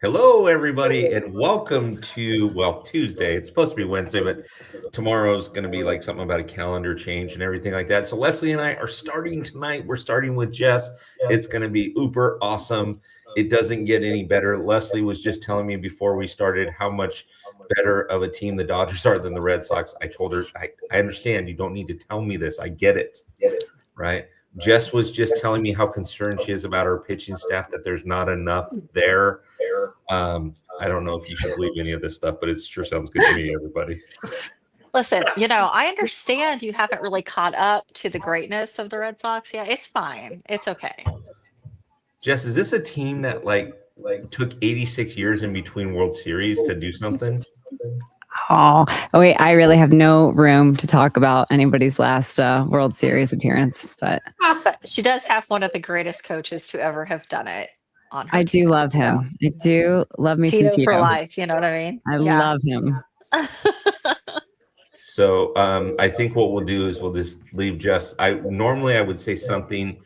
Hello, everybody, and welcome to, Tuesday. It's supposed to be Wednesday, but tomorrow's going to be like something about a calendar change and everything like that. So Lesley and I are starting tonight. We're starting with Jess. It's going to be uber awesome. It doesn't get any better. Lesley was just telling me before we started how much better of a team the Dodgers are than the Red Sox. I told her, I understand. You don't need to tell me this. I get it, right? Jess was just telling me how concerned she is about our pitching staff, that there's not enough there. I don't know if you should believe any of this stuff, but it sure sounds good to me, everybody. Listen, I understand you haven't really caught up to the greatness of the Red Sox. Yeah, it's fine. It's okay. Jess, is this a team that took 86 years in between World Series to do something? Oh, wait, I really have no room to talk about anybody's last World Series appearance, but she does have one of the greatest coaches to ever have done it on her I team, do love him. so. I do love me Tito some Tito. for life, you know what I mean? I love him. So I think what we'll do is we'll just leave Jess. Normally I would say something,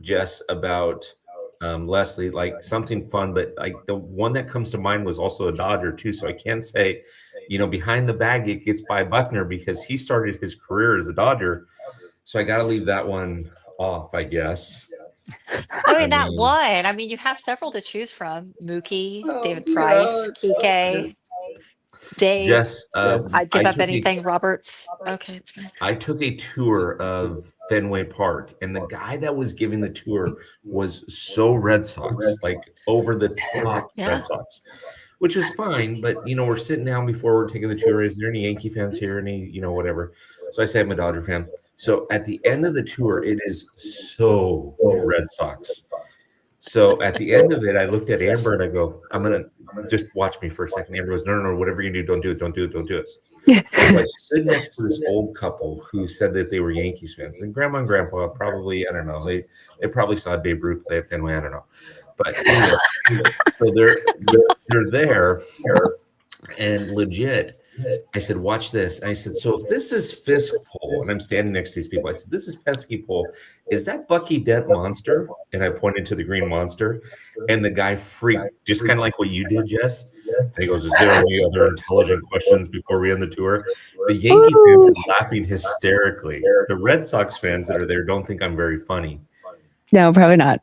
Jess, about Lesley, like something fun, but like the one that comes to mind was also a Dodger too. So I can't say, behind the bag it gets by Buckner because he started his career as a Dodger. So I got to leave that one off, I guess. That one. I mean, you have several to choose from: Mookie, David Price, Kike, Dave. Jess, I'd give up anything. Roberts. Okay, it's fine. I took a tour of Fenway Park, and the guy that was giving the tour was so Red Sox, like over the top Red Sox, which is fine. But we're sitting down before we're taking the tour. Is there any Yankee fans here? Any whatever? So I say I'm a Dodger fan. So at the end of the tour, it is so Red Sox. So at the end of it, I looked at Amber and I go, I'm going to just watch me for a second. Amber goes, no, whatever you do, don't do it, don't do it, don't do it. So I stood next to this old couple who said that they were Yankees fans. And Grandma and Grandpa probably, I don't know, they probably saw Babe Ruth play at Fenway, I don't know. But anyway, so they're there. And legit, I said, watch this. And I said, so if this is Fisk Pole, and I'm standing next to these people, I said, this is Pesky Pole. Is that Bucky Dent Monster? And I pointed to the green monster. And the guy freaked, just kind of like what you did, Jess. And he goes, is there any other intelligent questions before we end the tour? The Yankee fans are laughing hysterically. The Red Sox fans that are there don't think I'm very funny. No, probably not.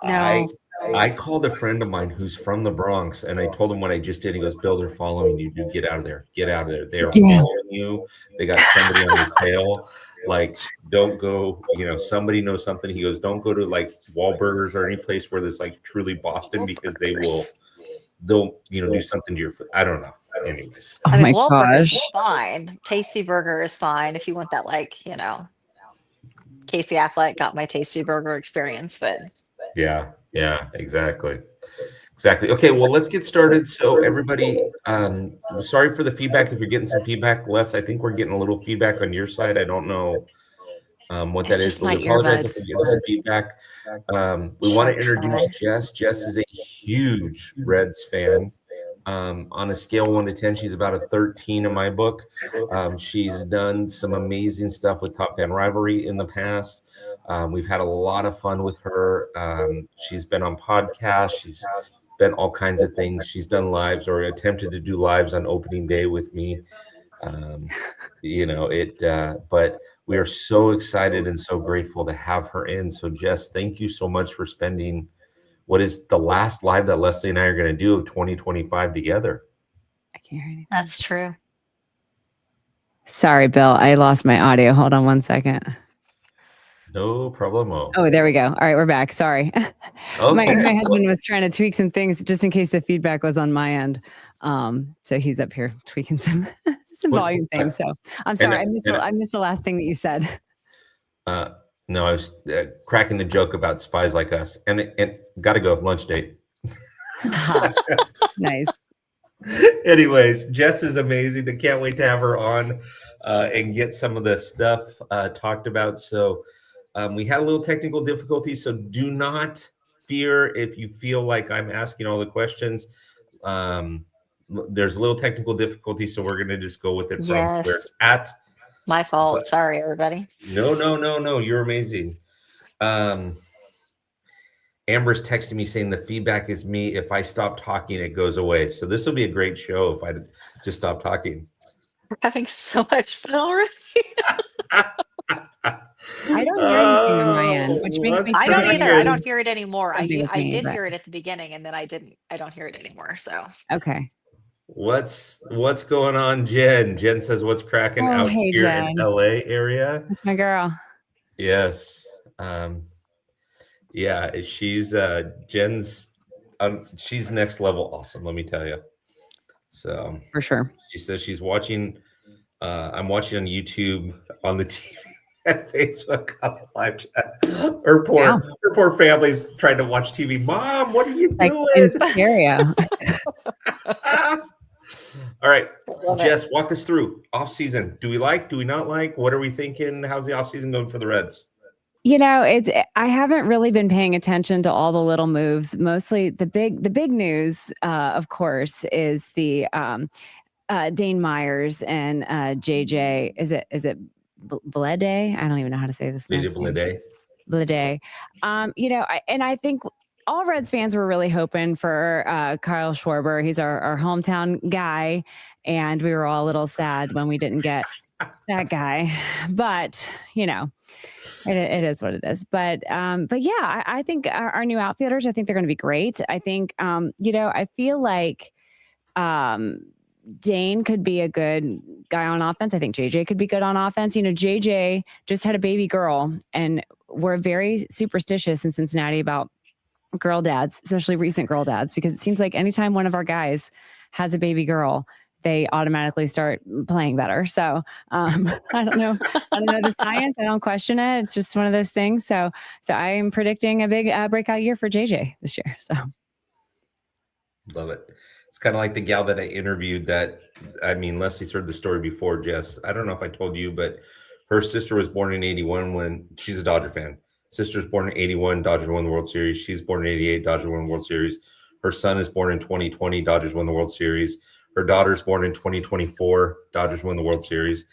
No. I called a friend of mine who's from the Bronx, and I told him what I just did. He goes, Bill, they're following you. Dude, get out of there. Get out of there. They're following you. They got somebody on your tail. Like, don't go, somebody knows something. He goes, don't go to like Wahlburgers or any place where there's like truly Boston, because they'll do something to your foot. I don't know. Anyways. Oh my Wahlburgers gosh. is fine. Tasty Burger is fine if you want that, Casey Affleck got my Tasty Burger experience, but yeah, exactly. Okay, well, let's get started. So everybody, sorry for the feedback if you're getting some feedback. Les, I think we're getting a little feedback on your side. I don't know what that is, but we apologize if we're getting some feedback. We want to introduce Jess. Jess is a huge Reds fan. On a scale 1 to 10, she's about a 13 in my book. She's done some amazing stuff with Top Fan Rivalry in the past. We've had a lot of fun with her. She's been on podcasts. She's been all kinds of things. She's done lives or attempted to do lives on opening day with me. But we are so excited and so grateful to have her in. So Jess, thank you so much for spending what is the last live that Lesley and I are going to do of 2025 together. I can't hear anything. that's true. Sorry, Bill. I lost my audio. Hold on one second. No problemo. Oh, there we go. All right, we're back. Sorry. Okay. My husband was trying to tweak some things just in case the feedback was on my end. So he's up here tweaking some volume things. So I'm sorry. I missed the last thing that you said. No, I was cracking the joke about spies like us, and got to go lunch date. Nice. Anyways, Jess is amazing. I can't wait to have her on and get some of the stuff talked about. So we had a little technical difficulty, so do not fear if you feel like I'm asking all the questions. There's a little technical difficulty, so we're going to just go with it from where it's at. My fault. Sorry, everybody. No. You're amazing. Amber's texting me saying the feedback is me. If I stop talking, it goes away. So this will be a great show if I just stop talking. We're having so much fun already. I don't hear anything on my end, which makes me. I don't either. I don't hear it anymore. I me, did but- hear it at the beginning, and then I didn't. I don't hear it anymore. So Okay. What's going on, Jen? Jen says, "What's cracking out hey, here Jen. in LA area?" That's my girl. Yes. Yeah, she's Jen's. She's next level awesome. Let me tell you. So For sure. she says she's watching. I'm watching on YouTube on the TV and Facebook on the live chat. Her poor family's trying to watch TV. Mom, what are you doing? In stereo. All right, Jess, walk us through off season. Do we not like? What are we thinking? How's the off season going for the Reds? I haven't really been paying attention to all the little moves. Mostly the big news, of course, is the Dane Myers and JJ. Is it Blede? I don't even know how to say this. Blede. I think all Reds fans were really hoping for Kyle Schwarber. He's our hometown guy, and we were all a little sad when we didn't get that guy. But it is what it is. But yeah, I think our new outfielders, I think they're going to be great. I think I feel like Dane could be a good guy on offense. I think JJ could be good on offense. JJ just had a baby girl, and we're very superstitious in Cincinnati about girl dads, especially recent girl dads, because it seems like anytime one of our guys has a baby girl, they automatically start playing better. So I don't know the science. I don't question it. It's just one of those things. So I am predicting a big breakout year for JJ this year. So love it. It's kind of like the gal that I interviewed Leslie's heard the story before, Jess. I don't know if I told you, but her sister was born in 81 when she's a Dodger fan. Sister's born in 81, Dodgers won the World Series. She's born in 88, Dodgers won the World Series. Her son is born in 2020, Dodgers won the World Series. Her daughter's born in 2024, Dodgers won the World Series.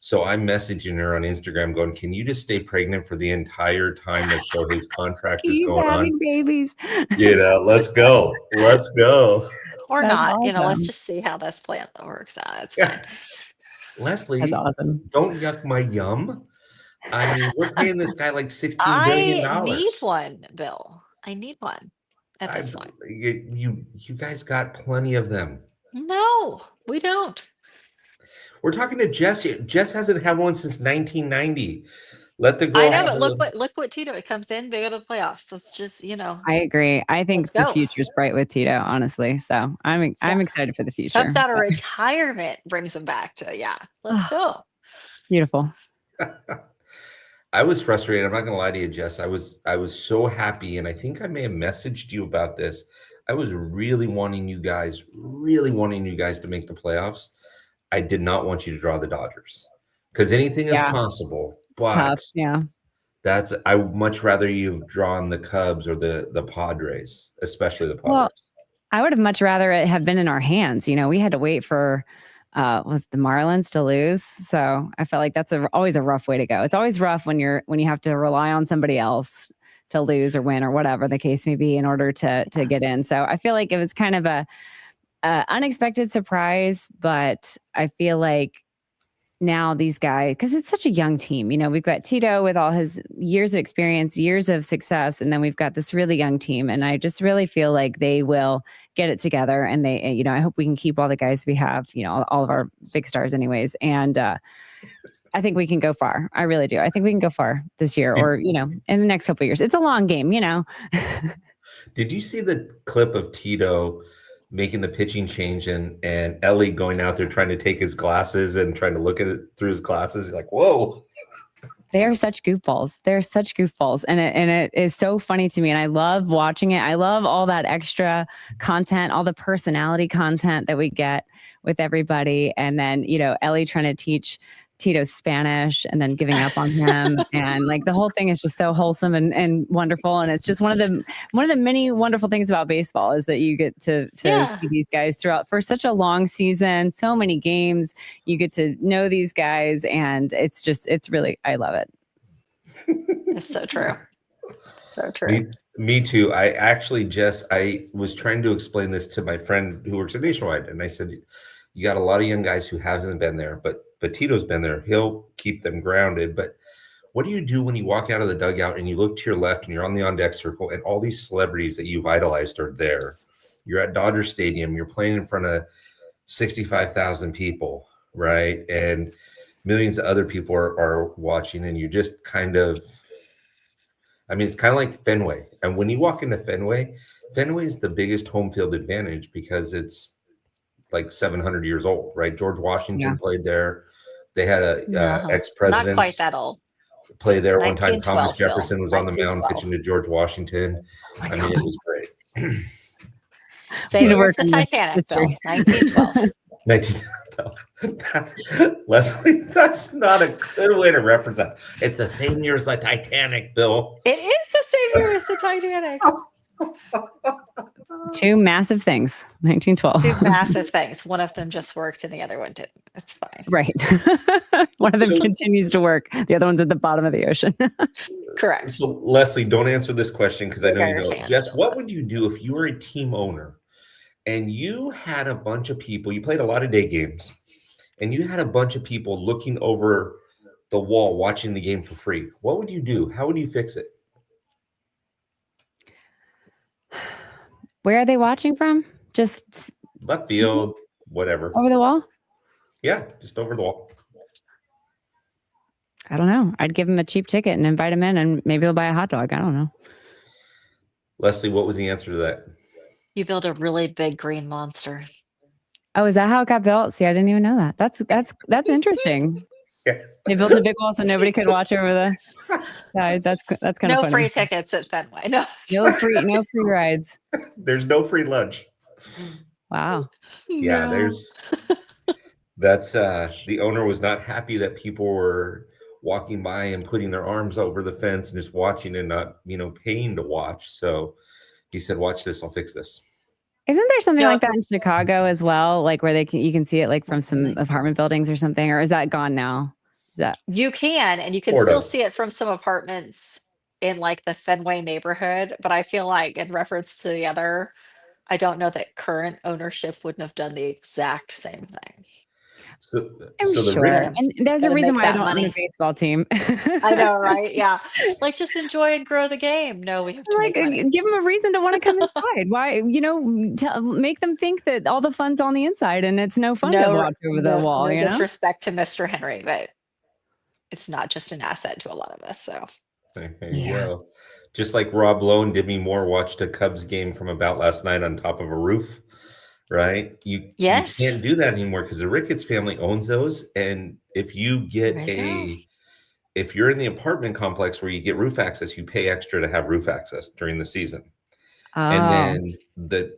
So I'm messaging her on Instagram going, can you just stay pregnant for the entire time that Shohei's contract is going on? Babies. Let's go. Let's go. Or That's not. awesome. Let's just see how this plan works out. It's fine. Leslie, that's awesome. Don't yuck my yum. I mean, we're paying this guy like $16 billion. I need one, Bill. I need one at this point. You guys got plenty of them. No, we don't. We're talking to Jess. Jess hasn't had one since 1990. Let the girl. I know, but look what Tito. It comes in, they go to the playoffs. Let's just, I agree. I think the future's bright with Tito, honestly. So I'm excited for the future. Comes out of retirement, brings him back to let's go. Beautiful. I was frustrated. I'm not gonna lie to you, Jess. I was so happy, and I think I may have messaged you about this. I was really wanting you guys to make the playoffs. I did not want you to draw the Dodgers because anything is possible. But it's tough. Yeah. I would much rather you've drawn the Cubs or the Padres, especially the Padres. Well, I would have much rather it have been in our hands. We had to wait for was the Marlins to lose. So I felt like that's always a rough way to go. It's always rough when you have to rely on somebody else to lose or win or whatever the case may be in order to get in. So I feel like it was kind of a unexpected surprise, but I feel like now these guys, because it's such a young team, we've got Tito with all his years of experience, years of success, and then we've got this really young team. And I just really feel like they will get it together. And they, I hope we can keep all the guys we have, all of our big stars anyways. And I think we can go far. I really do. I think we can go far this year or, in the next couple of years. It's a long game, Did you see the clip of Tito making the pitching change and Ellie going out there trying to take his glasses and trying to look at it through his glasses? You're like, whoa. They are such goofballs. And it is so funny to me. And I love watching it. I love all that extra content, all the personality content that we get with everybody. And then, Ellie trying to teach Tito Spanish and then giving up on him. And the whole thing is just so wholesome and wonderful. And it's just one of the many wonderful things about baseball is that you get to see these guys throughout for such a long season, so many games, you get to know these guys. And it's really, I love it. It's so true. So true. Me too. I was trying to explain this to my friend who works at Nationwide, and I said, you got a lot of young guys who hasn't been there, but Tito's been there. He'll keep them grounded. But what do you do when you walk out of the dugout and you look to your left and you're on the on-deck circle and all these celebrities that you've idolized are there? You're at Dodger Stadium. You're playing in front of 65,000 people, right? And millions of other people are watching, and you just kind of, I mean, it's kind of like Fenway. And when you walk into Fenway is the biggest home field advantage because it's like 700 years old, right? George Washington played there. They had a ex-president. Not quite that old. Play there one time. Thomas Jefferson was on the 1912. mound pitching to George Washington. I mean, it was great. Same year as the Titanic, Bill. 1912. 1912. Lesley, that's not a good way to reference that. It's the same year as the Titanic, Bill. It is the same year as the Titanic. Two massive things. 1912. Two massive things. One of them just worked and the other one didn't. It's fine. Right. One of them continues to work. The other one's at the bottom of the ocean. Correct. So, Lesley, don't answer this question because I know you know. Jess, what would you do if you were a team owner and you had a bunch of people, you played a lot of day games, and you had a bunch of people looking over the wall watching the game for free? What would you do? How would you fix it? Where are they watching from? Just left field, whatever. Over the wall? Yeah, just over the wall. I don't know. I'd give them a cheap ticket and invite them in, and maybe they'll buy a hot dog. I don't know. Lesley, what was the answer to that? You build a really big green monster. Oh, is that how it got built? See, I didn't even know that. That's interesting. Yeah. They built a big wall so nobody could watch over the side. That's kind of funny. No free tickets at Fenway. No free rides. There's no free lunch. Wow. Yeah, that's the owner was not happy that people were walking by and putting their arms over the fence and just watching and not, paying to watch. So he said, "Watch this, I'll fix this." Isn't there something like that in Chicago as well? Like where you can see it like from some apartment buildings or something, or is that gone now? You can, and you can still see it from some apartments in like the Fenway neighborhood. But I feel like in reference to the other, I don't know that current ownership wouldn't have done the exact same thing. I'm sure. And there's a reason why I don't own a baseball team. I know, right? Yeah. Like just enjoy and grow the game. No, we have to give them a reason to want to come inside. Why, make them think that all the fun's on the inside and it's no fun to walk over the wall. No disrespect to Mr. Henry, but it's not just an asset to a lot of us. So there you go. Just like Rob Lowe and Demi Moore watched a Cubs game from about last night on top of a roof. Right? You can't do that anymore because the Ricketts family owns those. And if you get if you're in the apartment complex where you get roof access, you pay extra to have roof access during the season. And then the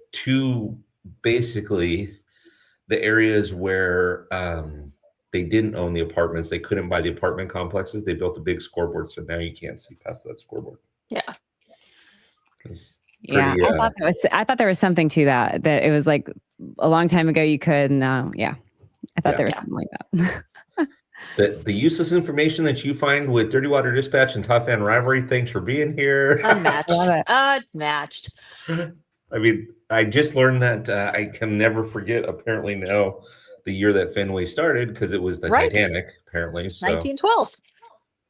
basically the areas where they didn't own the apartments, they couldn't buy the apartment complexes. They built a big scoreboard. So now you can't see past that scoreboard. Yeah. I thought there was something to that it was like a long time ago you could. And I thought there was something like that. The useless information that you find with Dirty Water Dispatch and Top Fan Rivalry. Thanks for being here. Unmatched. I mean, I just learned that I can never forget. Apparently now the year that Fenway started because it was the Titanic. Apparently, so. 1912.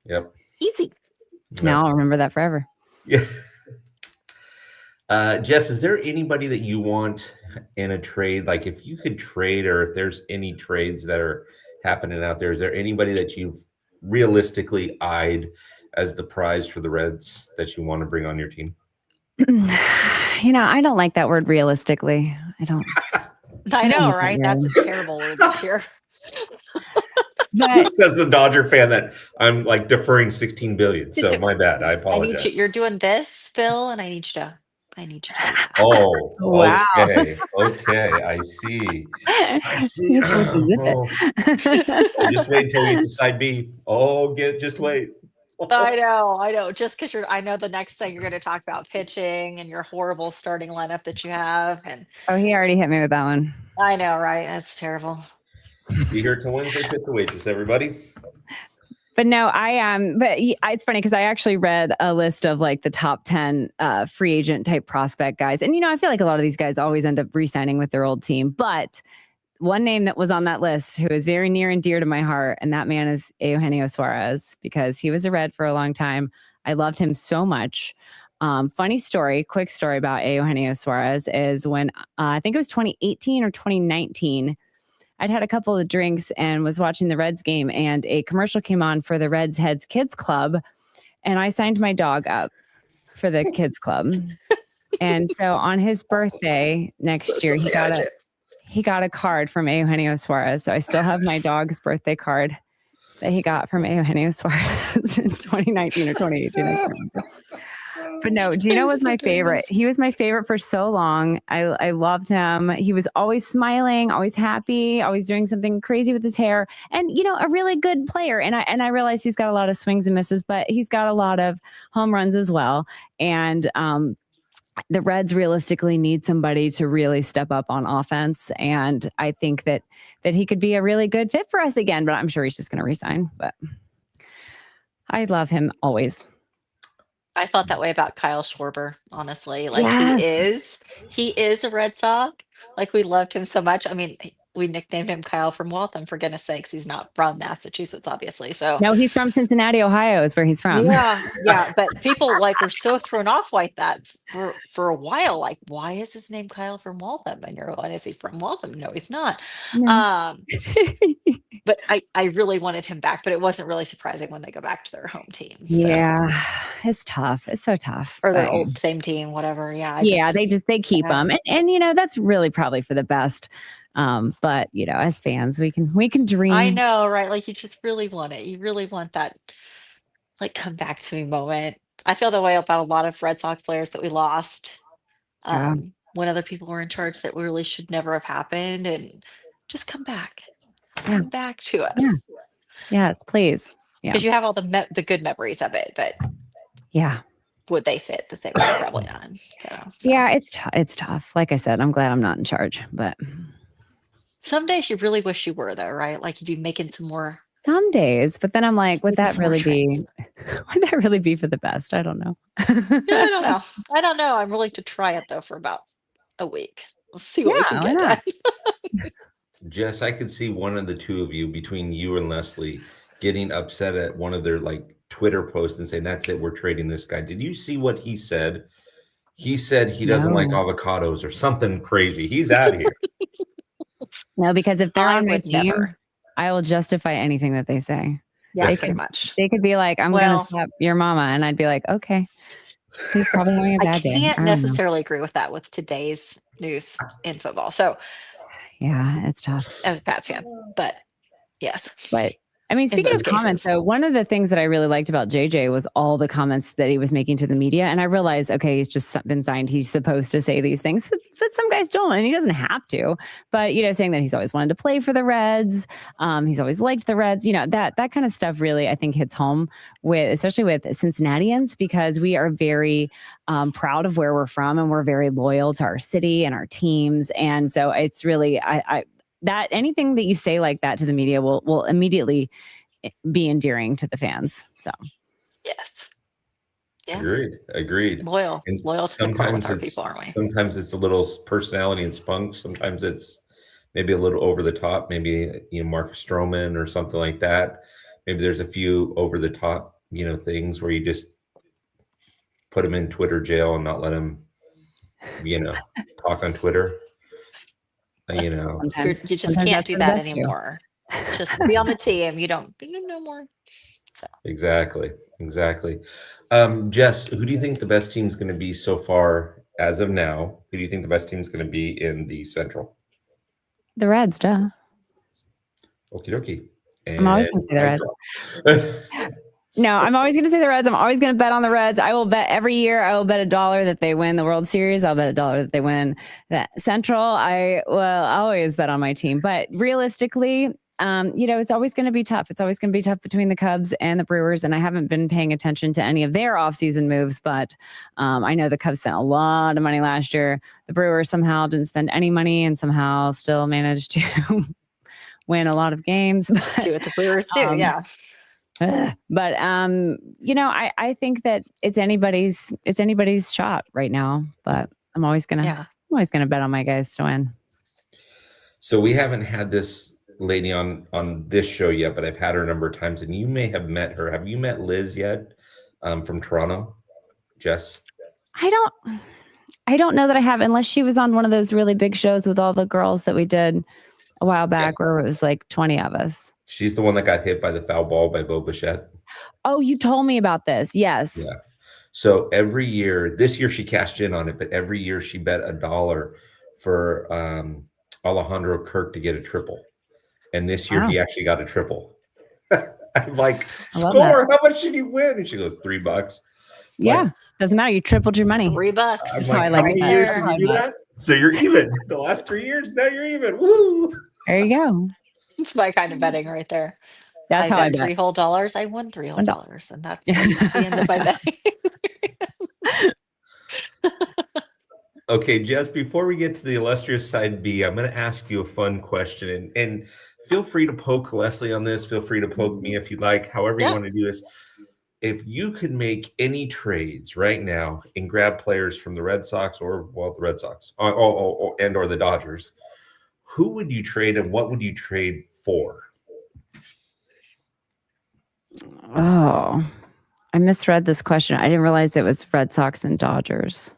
Yep. Easy. Now I'll remember that forever. Yeah. Jess, is there anybody that you want in a trade? Like if you could trade or if there's any trades that are happening out there, is there anybody that you've realistically eyed as the prize for the Reds that you want to bring on your team? I don't like that word realistically. I don't. I know, right? That's a terrible word this year. But, says the Dodger fan that I'm like deferring $16 billion. So my bad. I apologize. You're doing this, Phil, and I need you to. Oh, wow. Okay. I see. Just wait until you decide B. Just wait. I know. Just because I know the next thing you're going to talk about pitching and your horrible starting lineup that you have. And he already hit me with that one. I know, right? That's terrible. Be here till Wednesday. Pick the waitress, everybody. But no, it's funny because I actually read a list of like the top 10 free agent type prospect guys. And, I feel like a lot of these guys always end up re-signing with their old team. But one name that was on that list who is very near and dear to my heart, and that man is Eugenio Suarez, because he was a Red for a long time. I loved him so much. Quick story about Eugenio Suarez is when I think it was 2018 or 2019, I'd had a couple of drinks and was watching the Reds game, and a commercial came on for the Reds Heads Kids Club, and I signed my dog up for the kids club. And so on his birthday next year, he got a card from Eugenio Suarez. So I still have my dog's birthday card that he got from Eugenio Suarez in 2019 or 2018. I can't remember. But no, Gino was my favorite. He was my favorite for so long. I loved him. He was always smiling, always happy, always doing something crazy with his hair, and a really good player. And I realize he's got a lot of swings and misses, but he's got a lot of home runs as well. And the Reds realistically need somebody to really step up on offense, and I think that he could be a really good fit for us again. But I'm sure he's just going to resign. But I love him always. I felt that way about Kyle Schwarber, honestly. Like Yes. he is a Red Sox. Like we loved him so much. I mean, we nicknamed him Kyle from Waltham, for goodness sakes. He's not from Massachusetts, obviously. So No, he's from Cincinnati, Ohio is where he's from. yeah. But people were so thrown off like that for a while. Like, why is his name Kyle from Waltham? And you're like, is he from Waltham? No, he's not. No. But I really wanted him back, but it wasn't really surprising when they go back to their home team. So. Yeah, it's tough. It's so tough. Or their old same team, whatever. Yeah. They keep them, and that's really probably for the best. But as fans, we can dream. I know, right? Like you just really want it. You really want that, like, come back to me moment. I feel that way about a lot of Red Sox players that we lost when other people were in charge that really should never have happened, and just come back. Come back to us. Yeah. Yes, please. Because you have all the good memories of it, but would they fit the same way? Probably not. So. Yeah, it's tough. Like I said, I'm glad I'm not in charge, but some days you really wish you were, though, right? Like you'd be making some more. Some days, but then I'm like, would that really be for the best? I don't know. No, I don't know. I'm willing to try it though for about a week. We'll see what we can get done. Jess, I could see one of the two of you, between you and Lesley, getting upset at one of their Twitter posts and saying, "That's it, we're trading this guy." Did you see what he said? He said he doesn't like avocados or something crazy. He's out of here. No, because if they're on my team, I will justify anything that they say. Yeah, pretty much. They could be like, "I'm going to slap your mama," and I'd be like, "Okay." He's probably having a bad day. I can't necessarily agree with that with today's news in football. So. Yeah, it's tough. As a Pats fan, but yes. But I mean, speaking of comments, though, one of the things that I really liked about JJ was all the comments that he was making to the media. And I realized, okay, he's just been signed. He's supposed to say these things, but some guys don't, and he doesn't have to. But, saying that he's always wanted to play for the Reds. He's always liked the Reds. That kind of stuff really, I think, hits home especially with Cincinnatians, because we are very proud of where we're from, and we're very loyal to our city and our teams. And so it's really, that anything that you say like that to the media will immediately be endearing to the fans. So, yes. Yeah. Agreed. Loyal to the core with our people, aren't we? Sometimes it's a little personality and spunk. Sometimes it's maybe a little over the top. Maybe, Mark Stroman or something like that. Maybe there's a few over the top, things where you just put them in Twitter jail and not let them, talk on Twitter. Sometimes you just can't do that anymore. Just be on the team. You don't no more. So. Exactly. Jess, who do you think the best team is going to be so far as of now? Who do you think the best team is going to be in the Central? The Reds, duh. Okie dokie. I'm always going to say the Reds. No, I'm always going to say the Reds. I'm always going to bet on the Reds. I will bet every year. I will bet $1 that they win the World Series. I'll bet $1 that they win that Central. I always bet on my team. But realistically, it's always going to be tough. It's always going to be tough between the Cubs and the Brewers. And I haven't been paying attention to any of their offseason moves, but I know the Cubs spent a lot of money last year. The Brewers somehow didn't spend any money and somehow still managed to win a lot of games. But, do what the Brewers do, yeah. But I think that it's anybody's shot right now. But I'm always gonna bet on my guys to win. So we haven't had this lady on this show yet, but I've had her a number of times, and you may have met her. Have you met Liz yet? From Toronto, Jess? I don't know that I have, unless she was on one of those really big shows with all the girls that we did a while back, where it was like 20 of us. She's the one that got hit by the foul ball by Bo Bichette. Oh, you told me about this. Yes. Yeah. So every year, this year she cashed in on it, but every year she bet $1 for Alejandro Kirk to get a triple. And this year he actually got a triple. I'm like, score, how much did you win? And she goes, $3. Yeah. Doesn't matter. You tripled your money. $3. I'm like, how many years did you do that? So you're even. The last 3 years, now you're even. Woo! There you go. It's my kind of betting right there. That's how I bet. $3 whole dollars. I won $3 whole dollars, and that's the end of my betting. Okay, Jess, before we get to the illustrious side B, I'm going to ask you a fun question, and feel free to poke Lesley on this. Feel free to poke me if you'd like, however you want to do this. If you could make any trades right now and grab players from the Red Sox the Red Sox or the Dodgers, who would you trade and what would you trade for? Oh, I misread this question. I didn't realize it was Red Sox and Dodgers.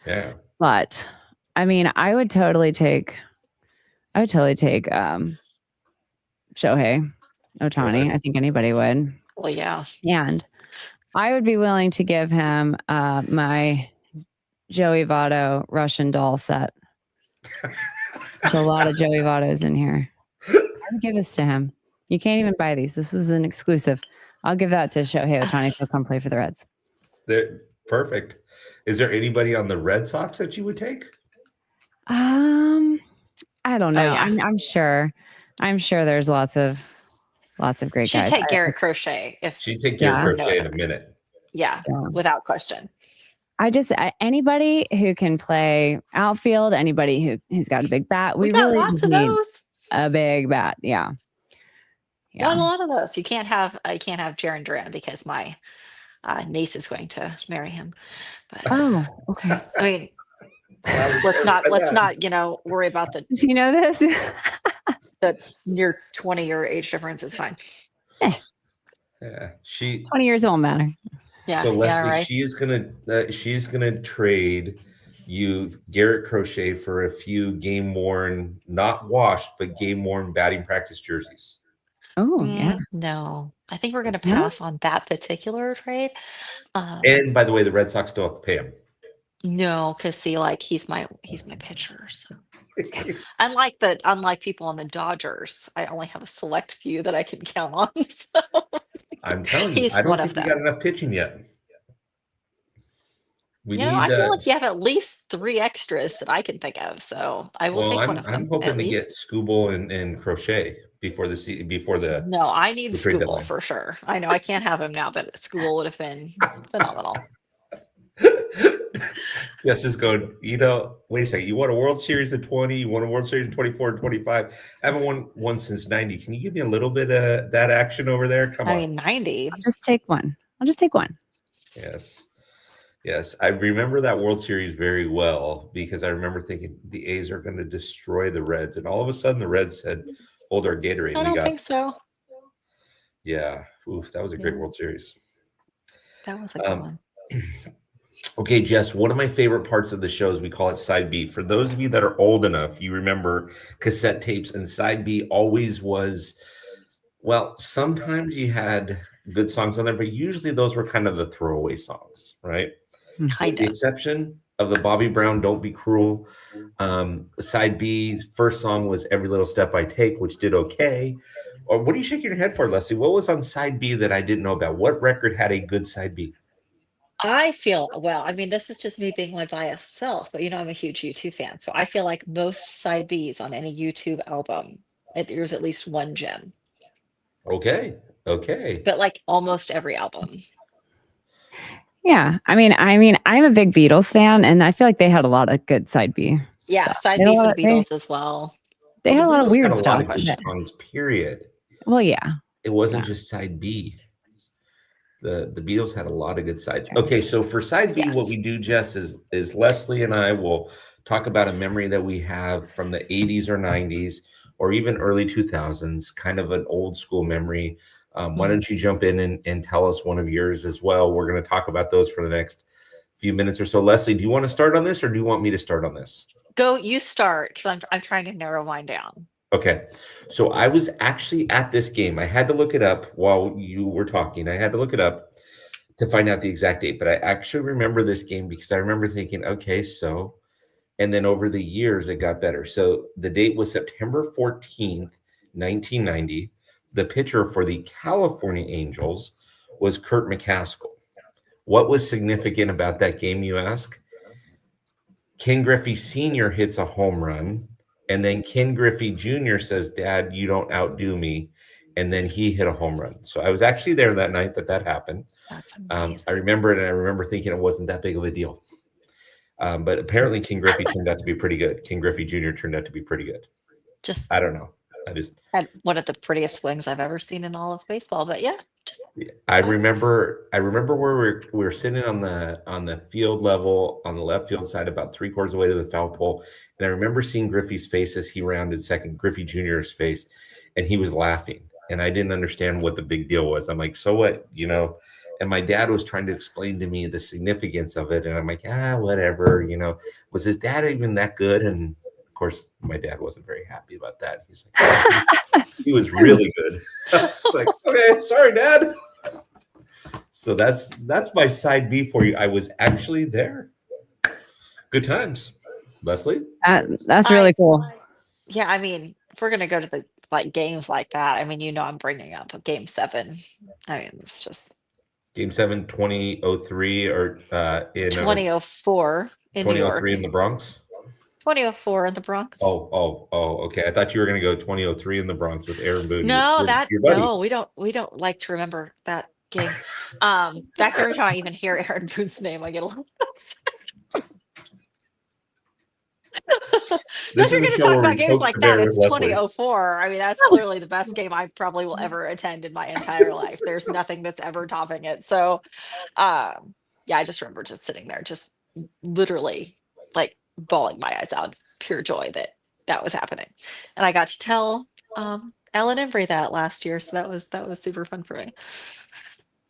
Yeah. But I mean, I would totally take Shohei Ohtani. I think anybody would. Well, yeah. And I would be willing to give him my Joey Votto Russian doll set. There's a lot of Joey Vottos in here. I would give this to him. You can't even buy these. This was an exclusive. I'll give that to Shohei Ohtani to come play for the Reds. Perfect. Is there anybody on the Red Sox that you would take? I don't know. Oh, yeah. I'm sure there's lots of great guys. She'd take Garrett Crochet she'd take Garrett Crochet in a minute. Yeah, without question. Anybody who can play outfield, anybody who's got a big bat. We got really lots just of need those. a big bat. Yeah. Got a lot of those. You can't have Jaron Duran because my niece is going to marry him. But, okay. I mean, let's not worry about the. Does he know this? The near 20-year age difference is fine. Yeah, 20 years won't matter. Yeah. So Lesley, right. she's gonna trade you Garrett Crochet for a few game worn, not washed, but game worn batting practice jerseys. Oh yeah. No, I think we're gonna pass on that particular trade. And by the way, the Red Sox still have to pay him. No, because see, like he's my pitcher. So. Unlike people on the Dodgers, I only have a select few that I can count on. So. I'm telling you, I don't think we got enough pitching yet. I feel like you have at least 3 extras that I can think of. So I will take one of them. I'm hoping to get Skubal and Crochet before the. No, I need Skubal for sure. I know I can't have him now, but Skubal would have been phenomenal. Yes, is going. Wait a second. You won a World Series in 20. You won a World Series in 24 and 25. I haven't won one since 90. Can you give me a little bit of that action over there? Come on. I mean, 90. I'll just take one. Yes. I remember that World Series very well because I remember thinking the A's are going to destroy the Reds, and all of a sudden the Reds said, "Hold our Gatorade." I don't think so. Yeah. Oof, that was a great World Series. That was a good one. Okay, Jess, one of my favorite parts of the show is we call it Side B. For those of you that are old enough, you remember cassette tapes, and Side B always was, well, sometimes you had good songs on there, but usually those were kind of the throwaway songs, right? With the exception of the Bobby Brown Don't Be Cruel. Side B's first song was Every Little Step I Take, which did okay. Or what are you shaking your head for, Lesley? What was on Side B that I didn't know about? What record had a good Side B? I feel, this is just me being my biased self, but I'm a huge U2 fan. So I feel like most side Bs on any YouTube album, there's at least one gem. Okay. But like almost every album. Yeah. I'm a big Beatles fan, and I feel like they had a lot of good side B. Yeah, stuff. side B for the Beatles as well. They had a lot of weird stuff. Songs, period. Well, yeah. It wasn't just side B. The Beatles had a lot of good sides. Okay, so for side B, what we do, Jess, is Lesley and I will talk about a memory that we have from the 80s or 90s or even early 2000s, kind of an old school memory. Why don't you jump in and tell us one of yours as well? We're going to talk about those for the next few minutes or so. Lesley, do you want to start on this or do you want me to start on this? Go, you start, because I'm trying to narrow mine down. Okay, so I was actually at this game. I had to look it up while you were talking. I had to look it up to find out the exact date, but I actually remember this game because I remember thinking, okay, so, and then over the years it got better. So the date was September 14th, 1990. The pitcher for the California Angels was Kurt McCaskill. What was significant about that game, you ask? Ken Griffey Sr. hits a home run. And then Ken Griffey Jr. says, "Dad, you don't outdo me." And then he hit a home run. So I was actually there that night that happened. That's amazing. I remember it, and I remember thinking it wasn't that big of a deal. But apparently Ken Griffey turned out to be pretty good. Ken Griffey Jr. turned out to be pretty good. I don't know. I just had one of the prettiest swings I've ever seen in all of baseball. But yeah, I remember where we were sitting on the field level on the left field side, about 3/4 away to the foul pole, and I remember seeing Griffey's face as he rounded second, Griffey Jr.'s face, and he was laughing, and I didn't understand what the big deal was. I'm like, so what, And my dad was trying to explain to me the significance of it, and I'm like, whatever, Was his dad even that good? And of course, my dad wasn't very happy about that. He's like, he was really good. It's like, okay, sorry, Dad. So that's my side B for you. I was actually there. Good times, Lesley. That's really cool. Yeah, I mean, if we're gonna go to the games like that, I mean, I'm bringing up Game 7. I mean, it's just Game 7, 2003 or in 2004 in New York. 2003 in the Bronx. 2004 in the Bronx. Oh, okay. I thought you were going to go 2003 in the Bronx with Aaron Boone. No, we don't like to remember that game. In fact, every time I even hear Aaron Boone's name, I get a little upset. If you're going to talk about games like that, it's 2004. I mean, that's clearly the best game I probably will ever attend in my entire life. There's nothing that's ever topping it. So, yeah, I just remember just sitting there, just literally bawling my eyes out, pure joy that was happening. And I got to tell Ellen Embry that last year, so that was super fun for me.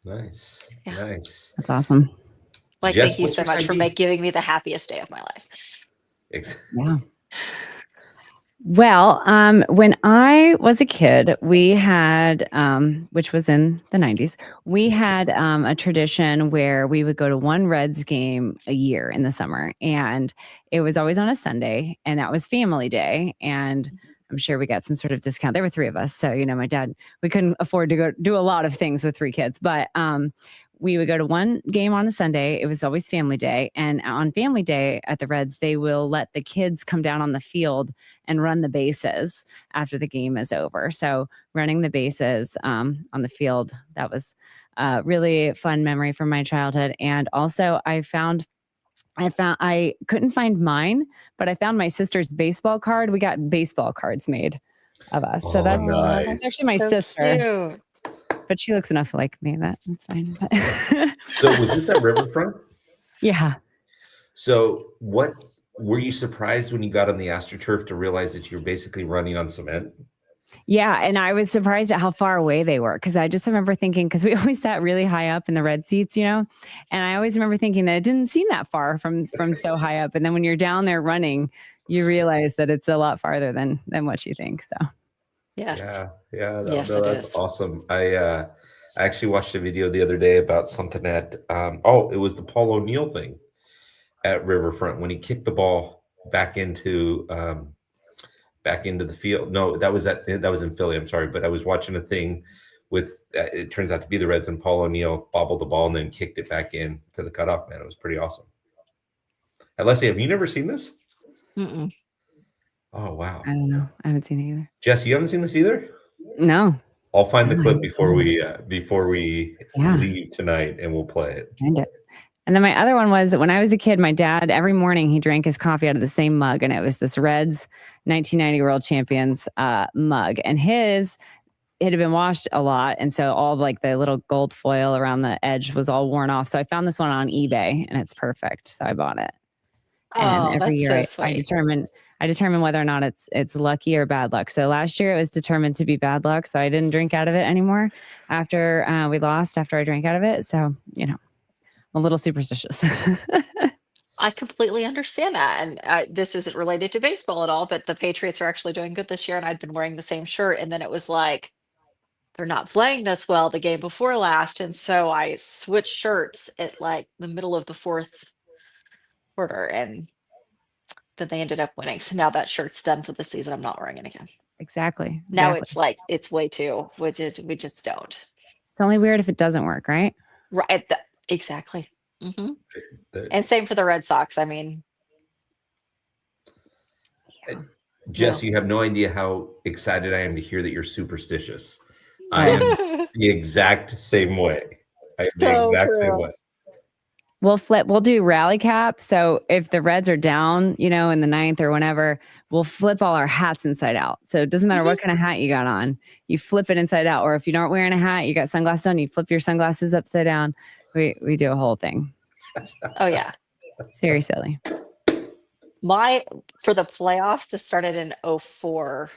Nice. That's awesome. Jess, thank you so much for giving me the happiest day of my life. Yeah. Well, when I was a kid, we had, which was in the 90s, we had a tradition where we would go to one Reds game a year in the summer. And it was always on a Sunday, and that was Family Day. And I'm sure we got some sort of discount. There were 3 of us. So, my dad, we couldn't afford to go do a lot of things with 3 kids. But we would go to one game on a Sunday. It was always Family Day. And on Family Day at the Reds, they will let the kids come down on the field and run the bases after the game is over. So running the bases on the field, that was a really fun memory from my childhood. And also I couldn't find mine, but I found my sister's baseball card. We got baseball cards made of us. So that's actually my sister. Cute. But she looks enough like me. That's fine. So was this at Riverfront? Yeah. So what were you surprised when you got on the AstroTurf to realize that you were basically running on cement? Yeah. And I was surprised at how far away they were. Cause I just remember thinking, cause we always sat really high up in the red seats, and I always remember thinking that it didn't seem that far from so high up. And then when you're down there running, you realize that it's a lot farther than what you think. So. Yes. Yeah. That's awesome. I actually watched a video the other day about something at it was the Paul O'Neill thing at Riverfront when he kicked the ball back into the field. No, that was in Philly. I'm sorry, but I was watching a thing with it turns out to be the Reds, and Paul O'Neill bobbled the ball and then kicked it back in to the cutoff man. It was pretty awesome. Lesley, have you never seen this? Mm-mm. Oh, wow. I don't know. I haven't seen it either. Jess, you haven't seen this either? No. I'll find the clip before we leave tonight, and we'll play it. Find it. And then my other one was when I was a kid, my dad, every morning he drank his coffee out of the same mug, and it was this Reds 1990 World Champions mug. And it had been washed a lot. And so all like the little gold foil around the edge was all worn off. So I found this one on eBay and it's perfect. So I bought it. And Oh, every that's year so I sweet. determine whether or not it's lucky or bad luck. So last year it was determined to be bad luck. So I didn't drink out of it anymore after we lost, after I drank out of it. So, you know, I'm a little superstitious. I completely understand that. And this isn't related to baseball at all, but the Patriots are actually doing good this year. And I'd been wearing the same shirt. And then it was like, they're not playing this well the game before last. And so I switched shirts at like the middle of the fourth quarter. And then they ended up winning. So now that shirt's done for the season. I'm not wearing it again. Exactly. Now it's like, it's way too, we just don't. It's only weird if it doesn't work, right? Right. Exactly. And same for the Red Sox. I mean, Jess, you have no idea how excited I am to hear that you're superstitious. I am the exact same way. I am the exact same way. We'll do rally cap. So if the Reds are down, you know, in the ninth or whenever, we'll flip all our hats inside out. So it doesn't matter what kind of hat you got on, you flip it inside out. Or if you aren't wearing a hat, you got sunglasses on, you flip your sunglasses upside down. We do a whole thing. Oh yeah. It's very silly. For the playoffs, this started in 2004.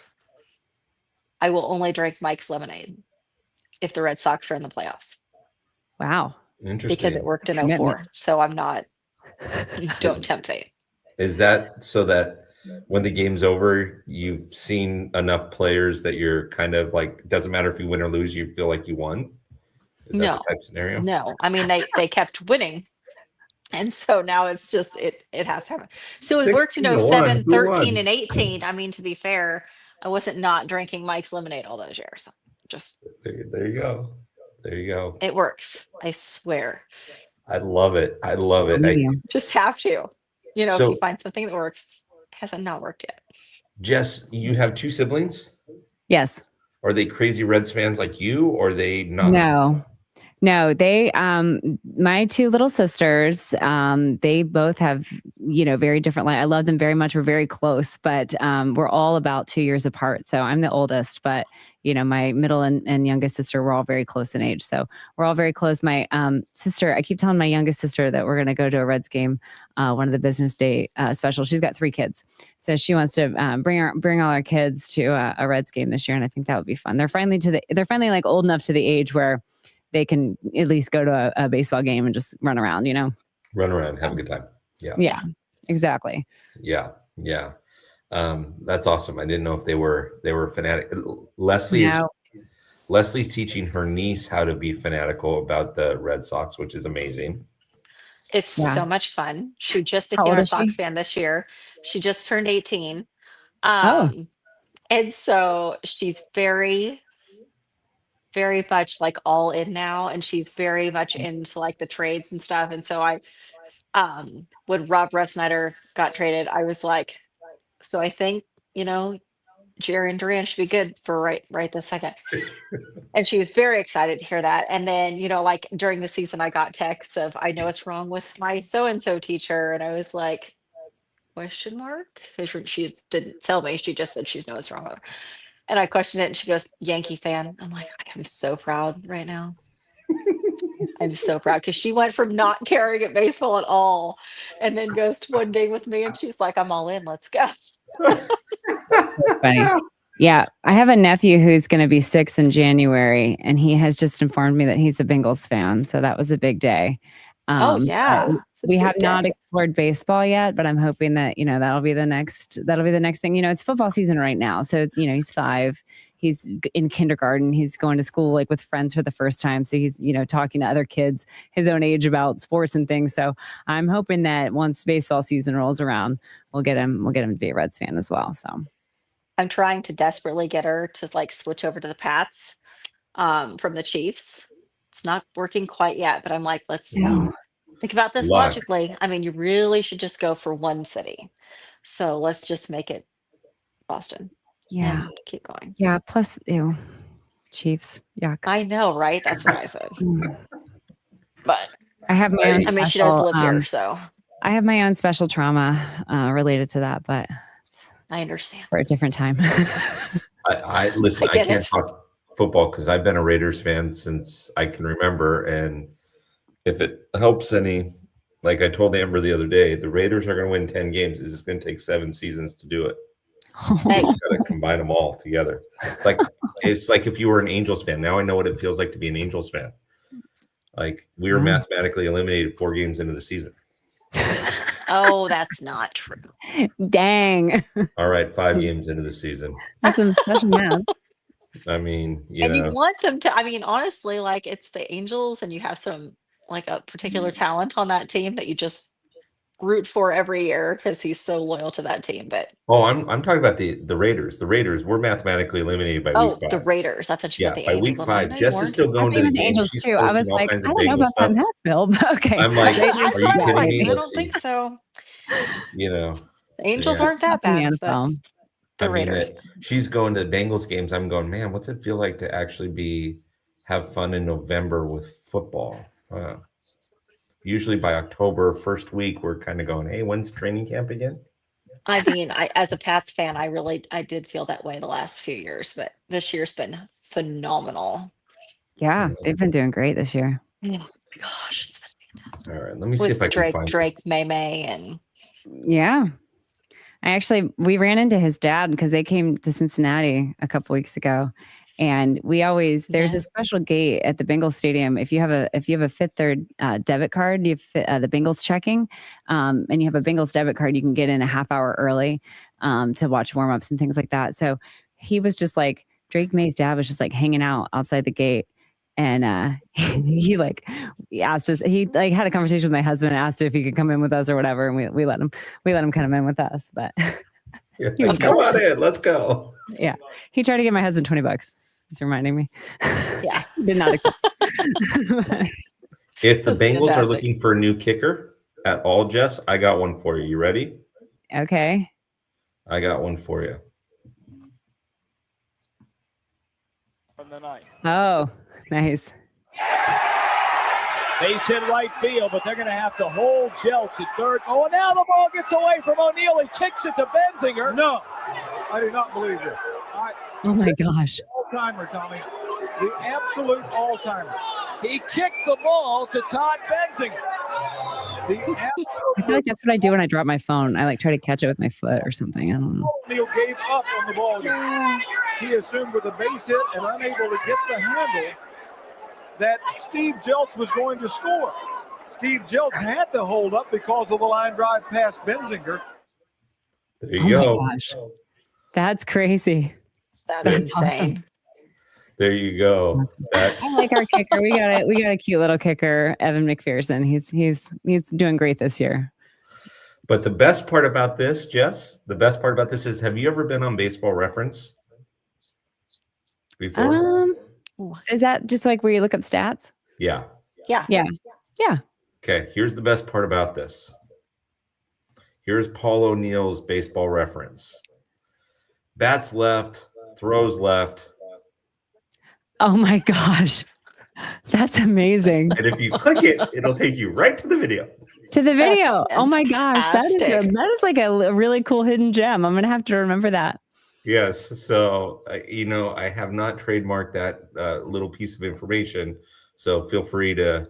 I will only drink Mike's lemonade if the Red Sox are in the playoffs. Wow. Interesting. Because it worked in 2004. So I'm not, don't tempt fate. Is that so that when the game's over, you've seen enough players that you're kind of like, it doesn't matter if you win or lose, you feel like you won? Is that the type of scenario? No. I mean, they kept winning. And so now it's just, it has to happen. So it worked in 07, 13, and 18. I mean, to be fair, I wasn't not drinking Mike's lemonade all those years. Just there you go. There you go. It works. I swear. I love it. I love it. I just have to. You know, if you find something that works, it hasn't not worked yet. Jess, you have 2 siblings? Yes. Are they crazy Reds fans like you, or are they not? No, they, my 2 little sisters, they both have, you know, very different. I love them very much. We're very close, but we're all about 2 years apart. So I'm the oldest, but you know, my middle and youngest sister, we're all very close in age. So we're all very close. My sister, I keep telling my youngest sister that we're going to go to a Reds game, one of the business day special. She's got 3 kids. So she wants to bring all our kids to a Reds game this year. And I think that would be fun. They're finally like old enough to the age where they can at least go to a baseball game and just run around, you know? Run around, have a good time. Yeah. Yeah, exactly. Yeah. Yeah. That's awesome. I didn't know if they were fanatic. Lesley's teaching her niece how to be fanatical about the Red Sox, which is amazing. It's so much fun. She just became a Sox fan this year. She just turned 18. And so she's very, very much like all in now, and she's very much into like the trades and stuff. And so when Rob Refsnyder got traded, I was like, so I think, you know, Jerry and Duran should be good for right this second. And she was very excited to hear that. And then, you know, like during the season, I got texts of, I know what's wrong with my so-and-so teacher. And I was like, question mark? She didn't tell me. She just said she knows what's wrong with her. And I questioned it, and she goes, Yankee fan. I'm like, I'm so proud right now. I'm so proud because she went from not caring at baseball at all and then goes to one game with me, and she's like, I'm all in. Let's go. That's so funny. Yeah. I have a nephew who's going to be 6 in January, and he has just informed me that he's a Bengals fan. So that was a big day. We have not explored baseball yet, but I'm hoping that, you know, that'll be the next thing. You know, it's football season right now. So, you know, he's 5, he's in kindergarten, he's going to school like with friends for the first time. So he's, you know, talking to other kids his own age about sports and things. So I'm hoping that once baseball season rolls around, we'll get him to be a Reds fan as well. So I'm trying to desperately get her to like switch over to the Pats from the Chiefs. It's not working quite yet, but I'm like, let's think about this logically. I mean, you really should just go for one city. So let's just make it Boston. Yeah. Keep going. Yeah. Plus, Chiefs. Yuck. I know, right? That's what I said. But I have my own. I mean, she does live here, so I have my own special trauma related to that, but I understand for a different time. I listen. football because I've been a Raiders fan since I can remember. And if it helps any, like I told Amber the other day, the Raiders are going to win 10 games. It's just going to take 7 seasons to do it. Hey. Just got to combine them all together. It's like if you were an Angels fan. Now I know what it feels like to be an Angels fan. Like we were mathematically eliminated 4 games into the season. Oh, that's not true. Dang. All right, 5 games into the season. That's some special math. I mean, You want them to, I mean, honestly, like it's the Angels and you have some like a particular talent on that team that you just root for every year because he's so loyal to that team. But I'm talking about the Raiders. The Raiders were mathematically eliminated by week 5. The Raiders. I thought you meant the by Angels. week 5. Jess is still going to the game. Angels too. I was like, I don't know about that math, Bill, but okay. I'm like, are you kidding me? I don't think so. The Angels aren't that bad. But the Raiders. She's going to the Bengals games. I'm going, man, what's it feel like to actually have fun in November with football? Usually by October, first week, we're kind of going, hey, when's training camp again? I mean, as a Pats fan, I did feel that way the last few years, but this year's been phenomenal. Yeah, they've been doing great this year. Oh my gosh, it's been fantastic. All right, let me see if I can find Drake, May, and yeah. We ran into his dad because they came to Cincinnati a couple weeks ago. And there's a special gate at the Bengals stadium. If you have a Fifth Third debit card, you have the Bengals checking, and you have a Bengals debit card, you can get in a half hour early to watch warm-ups and things like that. So he was just like, Drake May's dad was just like hanging out outside the gate. And he asked us, he like had a conversation with my husband and asked if he could come in with us or whatever. And we let him come in with us, but come on in, let's go. Yeah. He tried to get my husband $20. He's reminding me. Yeah. Did not expect. If the Bengals are looking for a new kicker at all, Jess, I got one for you. You ready? Okay. I got one for you. Oh, nice. Base hit right field, but they're going to have to hold Jeltz at third. Oh, and now the ball gets away from O'Neal. He kicks it to Benzinger. No, I do not believe you. Oh my gosh. All-timer, Tommy. The absolute all-timer. He kicked the ball to Todd Benzinger. I feel like that's what I do when I drop my phone. I try to catch it with my foot or something. I don't know. O'Neal gave up on the ball game. He assumed with a base hit and unable to get the handle that Steve Jeltz was going to score. Steve Jeltz had to hold up because of the line drive past Benzinger. There you go. My gosh. That's crazy. That's insane. Awesome. There you go. I like our kicker. We got a cute little kicker, Evan McPherson. He's doing great this year. But the best part about this, Jess, is, have you ever been on Baseball Reference before? Is that just like where you look up stats? Yeah. Okay, here's the best part about this. Here's Paul O'Neal's Baseball Reference. Bats left, throws left. Oh my gosh. That's amazing. And if you click it, it'll take you right to the video. Oh my gosh. That is like a really cool hidden gem. I'm going to have to remember that. Yes. So, I have not trademarked that little piece of information. So feel free to,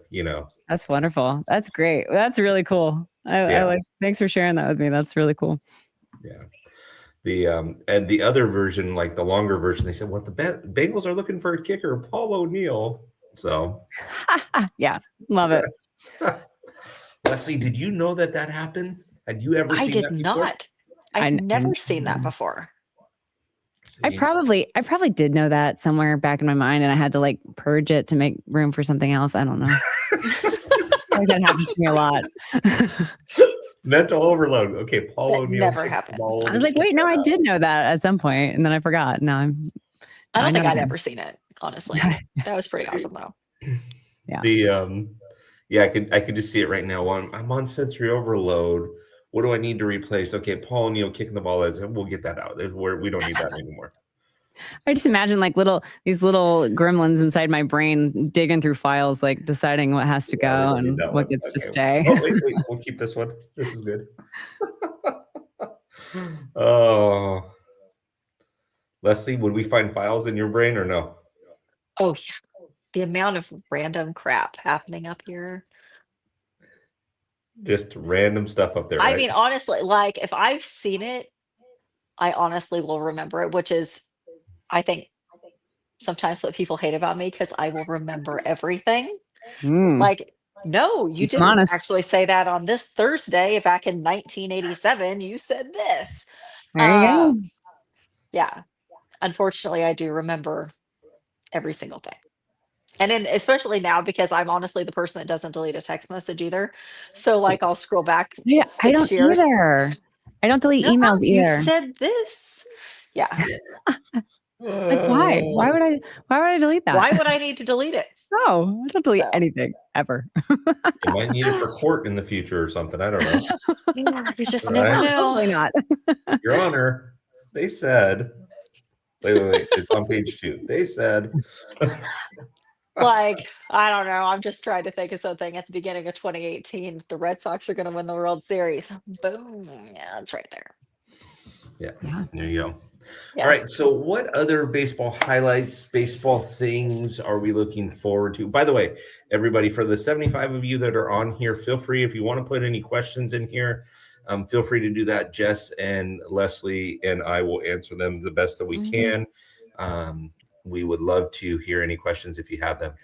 That's wonderful. That's great. That's really cool. Thanks for sharing that with me. That's really cool. Yeah. And the other version, like the longer version, they said, the Bengals are looking for a kicker, Paul O'Neal. So, yeah, love it. Lesley, did you know that happened? Had you ever seen that before? I did not. I've never seen that before. I probably did know that somewhere back in my mind, and I had to purge it to make room for something else. I don't know. That happens to me a lot. Mental overload. Okay, Paul O'Neal never happens. I was like, wait, no, I did know that at some point, and then I forgot. Now I don't think I'd ever seen it, honestly. That was pretty awesome, though. Yeah. I could just see it right now. I'm on sensory overload. What do I need to replace? Okay, Paul O'Neal kicking the ball. We'll get that out. We don't need that anymore. I just imagine these little gremlins inside my brain digging through files, deciding what has to go and what gets to stay. Oh, wait, we'll keep this one. This is good. Oh, Lesley, would we find files in your brain or no? Oh yeah, the amount of random crap happening up here. Just random stuff up there, I right? mean, honestly, like if I've seen it, I honestly will remember it, which is, I think, sometimes what people hate about me because I will remember everything. Mm, Like, no, you keep 'em didn't honest. actually say that on this Thursday back in 1987. You said this. There you Uh, go. yeah. Unfortunately, I do remember every single thing. And then especially now because I'm honestly the person that doesn't delete a text message either. So like I'll scroll back Yeah, I 6 don't years. either. I don't delete No, emails you either. said this. Yeah. Like, why? Why would I? Why would I delete that? Why would I need to delete it? No, I don't delete So anything ever. You might need it for court in the future or something. I don't know. yeah, you just Right. never know. Hopefully not. Your Honor, they said, wait. It's on page 2. They said, Like, I don't know. I'm just trying to think of something at the beginning of 2018. The Red Sox are going to win the World Series. Boom. Yeah, it's right there. yeah, Yeah. there you go. Yeah. All right. So, what other baseball highlights, baseball things are we looking forward to? By the way, everybody, for the 75 of you that are on here, feel free if you want to put any questions in here. Feel free to do that. Jess and Lesley and I will answer them the best that we can. We would love to hear any questions if you have them,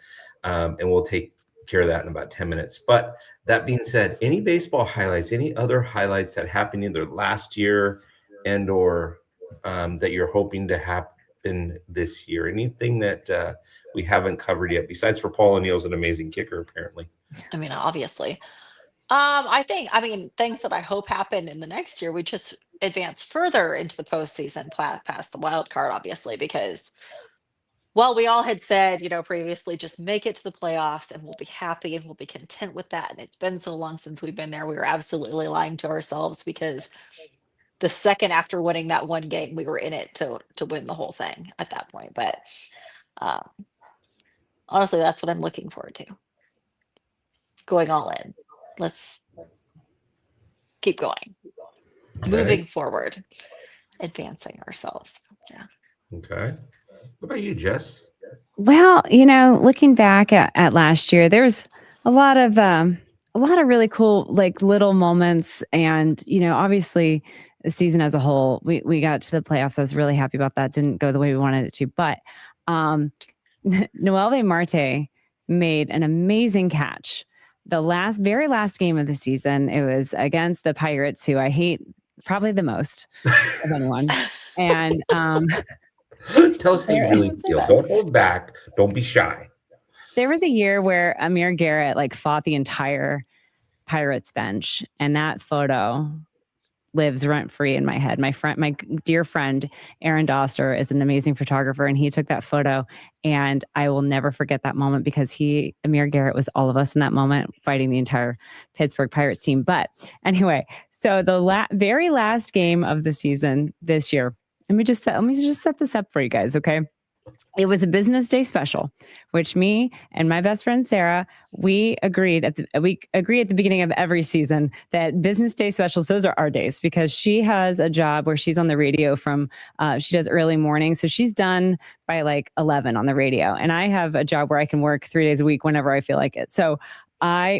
and we'll take care of that in about 10 minutes. But that being said, any baseball highlights, any other highlights that happened either last year and or that you're hoping to happen this year? Anything that we haven't covered yet, besides for Paul O'Neill's an amazing kicker, apparently. I mean, obviously. I mean, things that I hope happen in the next year, we just advance further into the postseason, past the wild card, obviously, because well, we all had said, previously, just make it to the playoffs and we'll be happy and we'll be content with that. And it's been so long since we've been there. We were absolutely lying to ourselves because the second after winning that one game, we were in it to win the whole thing at that point. But um, honestly, that's what I'm looking forward to. Going all in. Let's keep going. Okay. Moving forward, advancing ourselves. Yeah. Okay. What about you, Jess? Well, looking back at last year, there's a lot of really cool like little moments, and obviously the season as a whole, we got to the playoffs. I was really happy about that. Didn't go the way we wanted it to, but Noelve Marte made an amazing catch. The very last game of the season, it was against the Pirates, who I hate probably the most of anyone. And tell us how you really feel. Don't hold back. Don't be shy. There was a year where Amir Garrett fought the entire Pirates bench, and that photo lives rent free in my head. My dear friend Aaron Doster is an amazing photographer, and he took that photo, and I will never forget that moment because Amir Garrett was all of us in that moment fighting the entire Pittsburgh Pirates team. But anyway, so the very last game of the season this year, let me just set this up for you guys, okay? It was a business day special, which me and my best friend Sarah, we agreed at the beginning of every season that business day specials, those are our days, because she has a job where she's on the radio from she does early morning, so she's done by 11 on the radio, and I have a job where I can work 3 days a week whenever I feel like it. So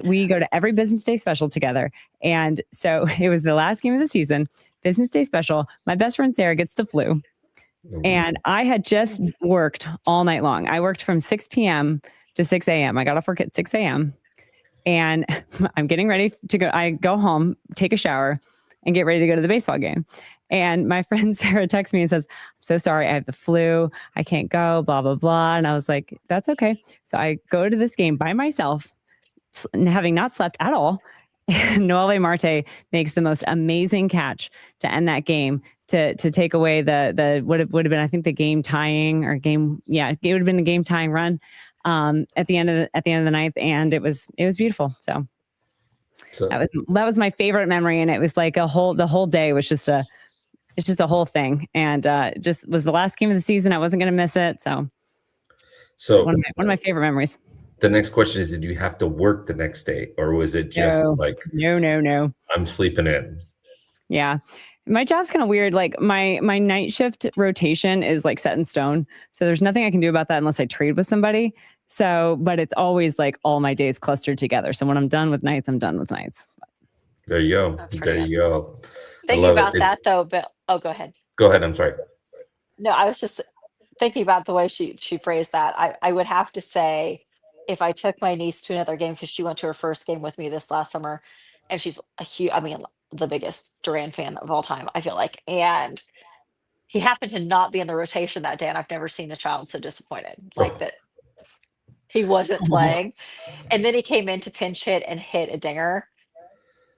we go to every business day special together, and so it was the last game of the season, business day special. My best friend Sarah gets the flu. And I had just worked all night long. I worked from 6 p.m. to 6 a.m. I got off work at 6 a.m. and I'm getting ready to go. I go home, take a shower, and get ready to go to the baseball game. And my friend Sarah texts me and says, "I'm so sorry, I have the flu. I can't go, blah, blah, blah." And I was like, that's okay. So I go to this game by myself, having not slept at all. Noelve Marte makes the most amazing catch to end that game to take away the would have been, I think, the game tying or game. Yeah, it would have been the game tying run at the end of the ninth, and it was beautiful. So that was my favorite memory, and it was like the whole day was just a whole thing, and just was the last game of the season. I wasn't going to miss it. So one of my favorite memories. The next question is, did you have to work the next day, or was it just no? I'm sleeping in? Yeah. My job's kind of weird. Like my night shift rotation is like set in stone. So there's nothing I can do about that unless I trade with somebody. So, but it's always like all my days clustered together. So when I'm done with nights, I'm done with nights. There you go. That's There pretty you good. go. Thinking about that though, Bill. Oh, go ahead. Go ahead. I'm sorry. No, I was just thinking about the way she phrased that. I would have to say, if I took my niece to another game, because she went to her first game with me this last summer, and she's a huge, I mean, the biggest Durant fan of all time, I feel like. And he happened to not be in the rotation that day, and I've never seen a child so disappointed. Like that he wasn't playing. And then he came in to pinch hit and hit a dinger.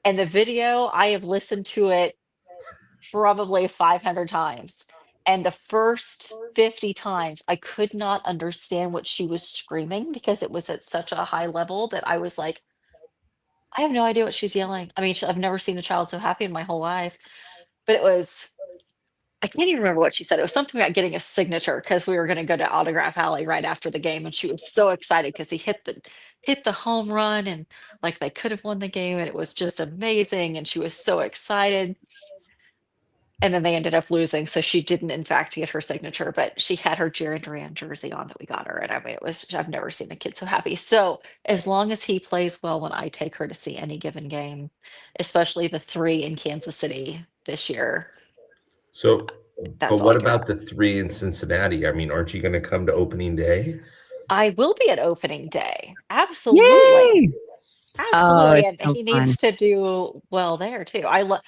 And the video, I have listened to it probably 500 times. And the first 50 times, I could not understand what she was screaming because it was at such a high level that I was like, I have no idea what she's yelling. I mean, I've never seen a child so happy in my whole life. But it was, I can't even remember what she said. It was something about getting a signature because we were going to go to Autograph Alley right after the game, and she was so excited because he hit the home run, and like they could have won the game, and it was just amazing, and she was so excited. And then they ended up losing, so she didn't in fact get her signature, but she had her Jared Duran jersey on that we got her, and I mean, it was, I've never seen a kid so happy. So as long as he plays well when I take her to see any given game, especially the 3 in Kansas City this year. So, That's but all what I care about the 3 in Cincinnati? I mean, aren't you going to come to opening day? I will be at opening day. Absolutely. Yay! Absolutely. it's And so he fun. needs to do well there too. I love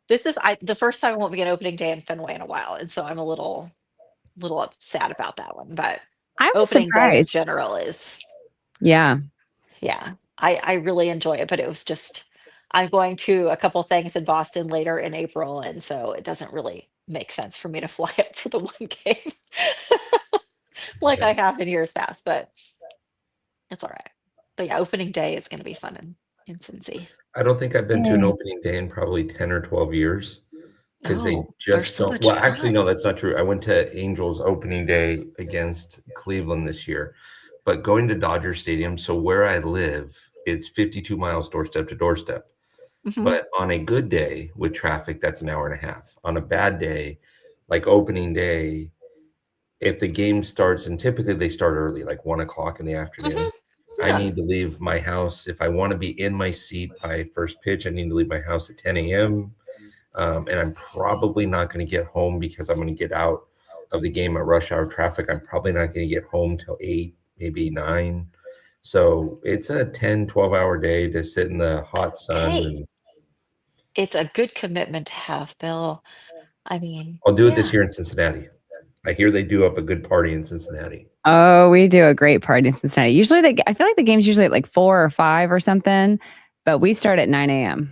this is the first time I won't be an opening day in Fenway in a while. And so I'm a little sad about that one. But I was opening day in surprised. general is Yeah. I really enjoy it, but it was just I'm going to a couple things in Boston later in April, and so it doesn't really make sense for me to fly up for the one game like Yeah. I have in years past, but it's all right. But yeah, opening day is going to be fun in Cincy. I don't think I've been to an Yay. opening day in probably 10 or 12 years because they Oh, they're just so don't. much Well, actually, no, fun. that's not true. I went to Angels opening day against Cleveland this year, but going to Dodger Stadium, so where I live, it's 52 miles doorstep to doorstep. Mhm. But on a good day with traffic, that's an hour and a half. On a bad day, like opening day, if the game starts, and typically they start early, like 1 o'clock in the afternoon, Mhm. I Yeah. need to leave my house. If I want to be in my seat by first pitch, I need to leave my house at 10 a.m. And I'm probably not going to get home because I'm going to get out of the game at rush hour traffic. I'm probably not going to get home till 8, maybe 9. So it's a 10, 12-hour day to sit in the hot sun. Hey, And it's a good commitment to have, Bill. I mean, I'll do it this yeah. year in Cincinnati. I hear they do up a good party in Cincinnati. Oh, we do a great party in Cincinnati. Usually, I feel like the game's usually at like 4 or 5 or something, but we start at 9 a.m.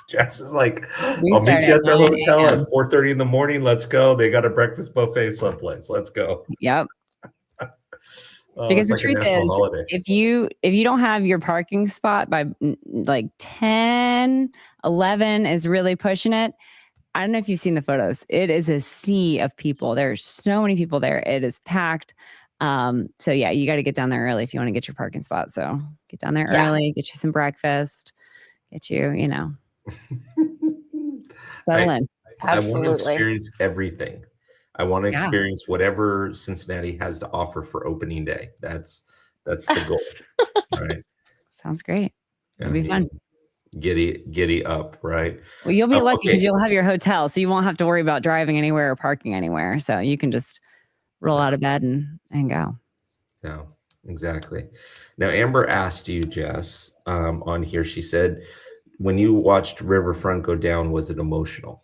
Jess is like, We I'll start meet you at at the 9 hotel a.m. at 4:30 in the morning. Let's go. They got a breakfast buffet someplace. Let's go. Yep. Oh, Because it's the like a truth national is, holiday. if you don't have your parking spot by like 10, 11 is really pushing it. I don't know if you've seen the photos. It is a sea of people. There's so many people there. It is packed. So yeah, you got to get down there early if you want to get your parking spot. So get down there Yeah. early, get you some breakfast, get you, settle in. I want to Absolutely. experience everything. I want to Yeah. experience whatever Cincinnati has to offer for opening day. That's the goal. Right. Sounds great. I It'll be fun. mean, giddy up, right? Well, you'll be lucky because okay. you'll have your hotel, so you won't have to worry about driving anywhere or parking anywhere. So you can just roll out of bed and go. No, exactly. Now, Amber asked you, Jess, on here. She said, when you watched Riverfront go down, was it emotional?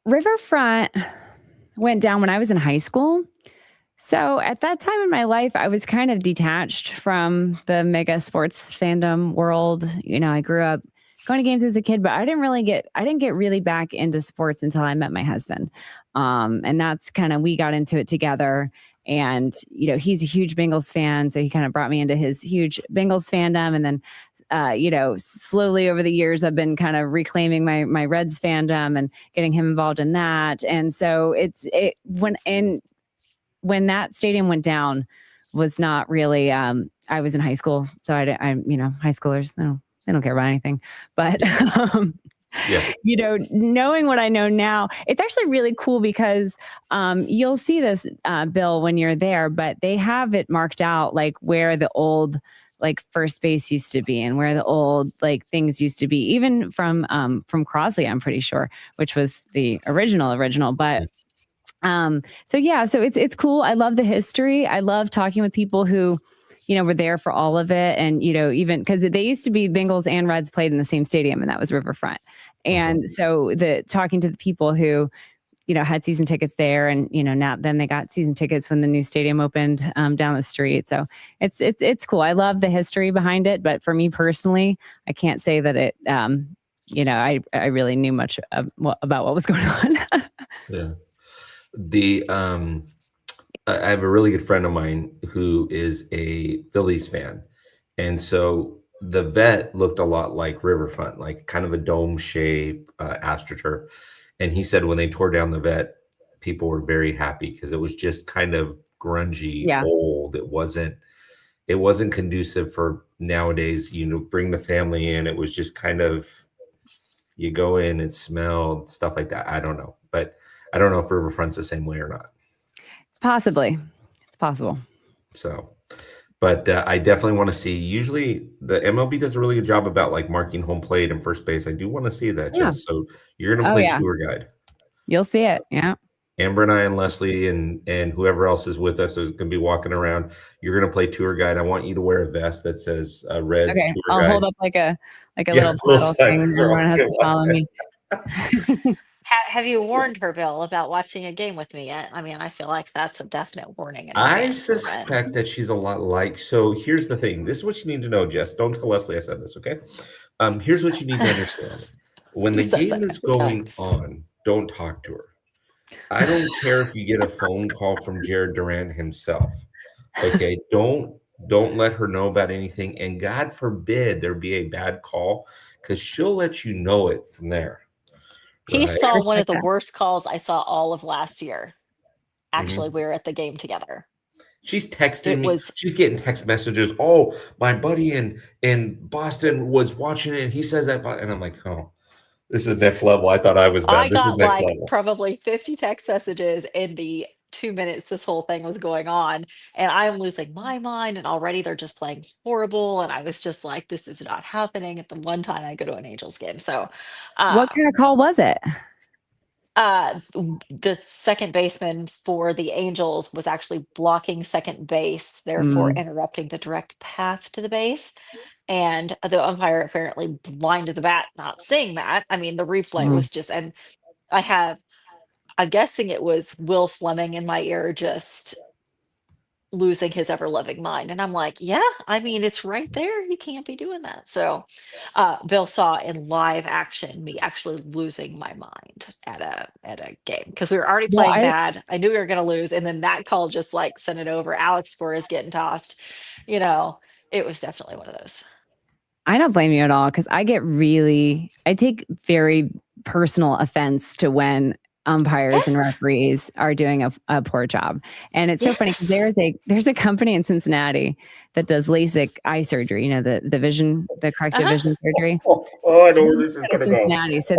Riverfront went down when I was in high school. So at that time in my life, I was kind of detached from the mega sports fandom world. I grew up going to games as a kid, but I didn't get really back into sports until I met my husband. And that's we got into it together. And, he's a huge Bengals fan. So he kind of brought me into his huge Bengals fandom. And then, slowly over the years, I've been kind of reclaiming my Reds fandom and getting him involved in that. And so when that stadium went down was not really, I was in high school. So high schoolers, they don't care about anything, but Yeah. You know, knowing what I know now, it's actually really cool because you'll see this, Bill, when you're there, but they have it marked out like where the old like first base used to be and where the old like things used to be, even from Crosley, I'm pretty sure, which was the original. But so yeah, so it's cool. I love the history. I love talking with people who, you know, were there for all of it. And, you know, even because they used to be Bengals and Reds played in the same stadium, and that was Riverfront. And so talking to the people who, you know, had season tickets there, and, you know, now then they got season tickets when the new stadium opened down the street. So it's cool. I love the history behind it. But for me personally, I can't say that it, you know, I really knew much about what was going on. Yeah. I have a really good friend of mine who is a Phillies fan. And so the vet looked a lot like Riverfront, like kind of a dome shape, AstroTurf. And he said when they tore down the vet, people were very happy because it was just kind of grungy, old. It wasn't conducive for nowadays, you know, bring the family in. It was just kind of, you go in and smell stuff like that. I don't know. But I don't know if Riverfront's the same way or not. Possibly. It's possible. So, but I definitely want to see. Usually the MLB does a really good job about like marking home plate and first base. I do want to see that, Jess. So you're going to play tour guide. You'll see it. Yeah. Amber and I and Lesley and whoever else is with us is going to be walking around. You're going to play tour guide. I want you to wear a vest that says Reds okay. tour I'll guide. hold up like a little paddle thing. Everyone has to follow me. Have you warned her, Bill, about watching a game with me yet? I mean, I feel like that's a definite warning. I suspect that she's a lot like. So here's the thing. This is what you need to know, Jess. Don't tell Lesley I said this, okay? Here's what you need to understand. When the game is going on, don't talk to her. I don't care if you get a phone call from Jared Durant himself. Okay, don't let her know about anything. And God forbid there be a bad call, because she'll let you know it from there. He saw one of the worst calls I saw all of last year. Actually, we were at the game together. She's texting me. She's getting text messages. Oh, my buddy in Boston was watching it, and he says that. And I'm like, oh, this is next level. I thought I was bad. This is next level. Probably 50 text messages in the 2 minutes this whole thing was going on, and I'm losing my mind, and already they're just playing horrible, and I was just like, this is not happening at the one time I go to an Angels game. So what kind of call was it? The second baseman for the Angels was actually blocking second base, therefore interrupting the direct path to the base. And the umpire apparently blinded the bat, not seeing that. I mean, the replay was just, and I'm guessing it was Will Fleming in my ear just losing his ever-loving mind. And I'm like, yeah, I mean, it's right there. You can't be doing that. So Bill saw in live action me actually losing my mind at a game because we were already playing bad. I knew we were going to lose. And then that call just like sent it over. Alex Spurs getting tossed. You know, it was definitely one of those. I don't blame you at all because I take very personal offense to when umpires and referees are doing a poor job. And it's so funny because there's a company in Cincinnati that does LASIK eye surgery, you know, the corrective vision surgery. I know where this is going to go. Cincinnati. So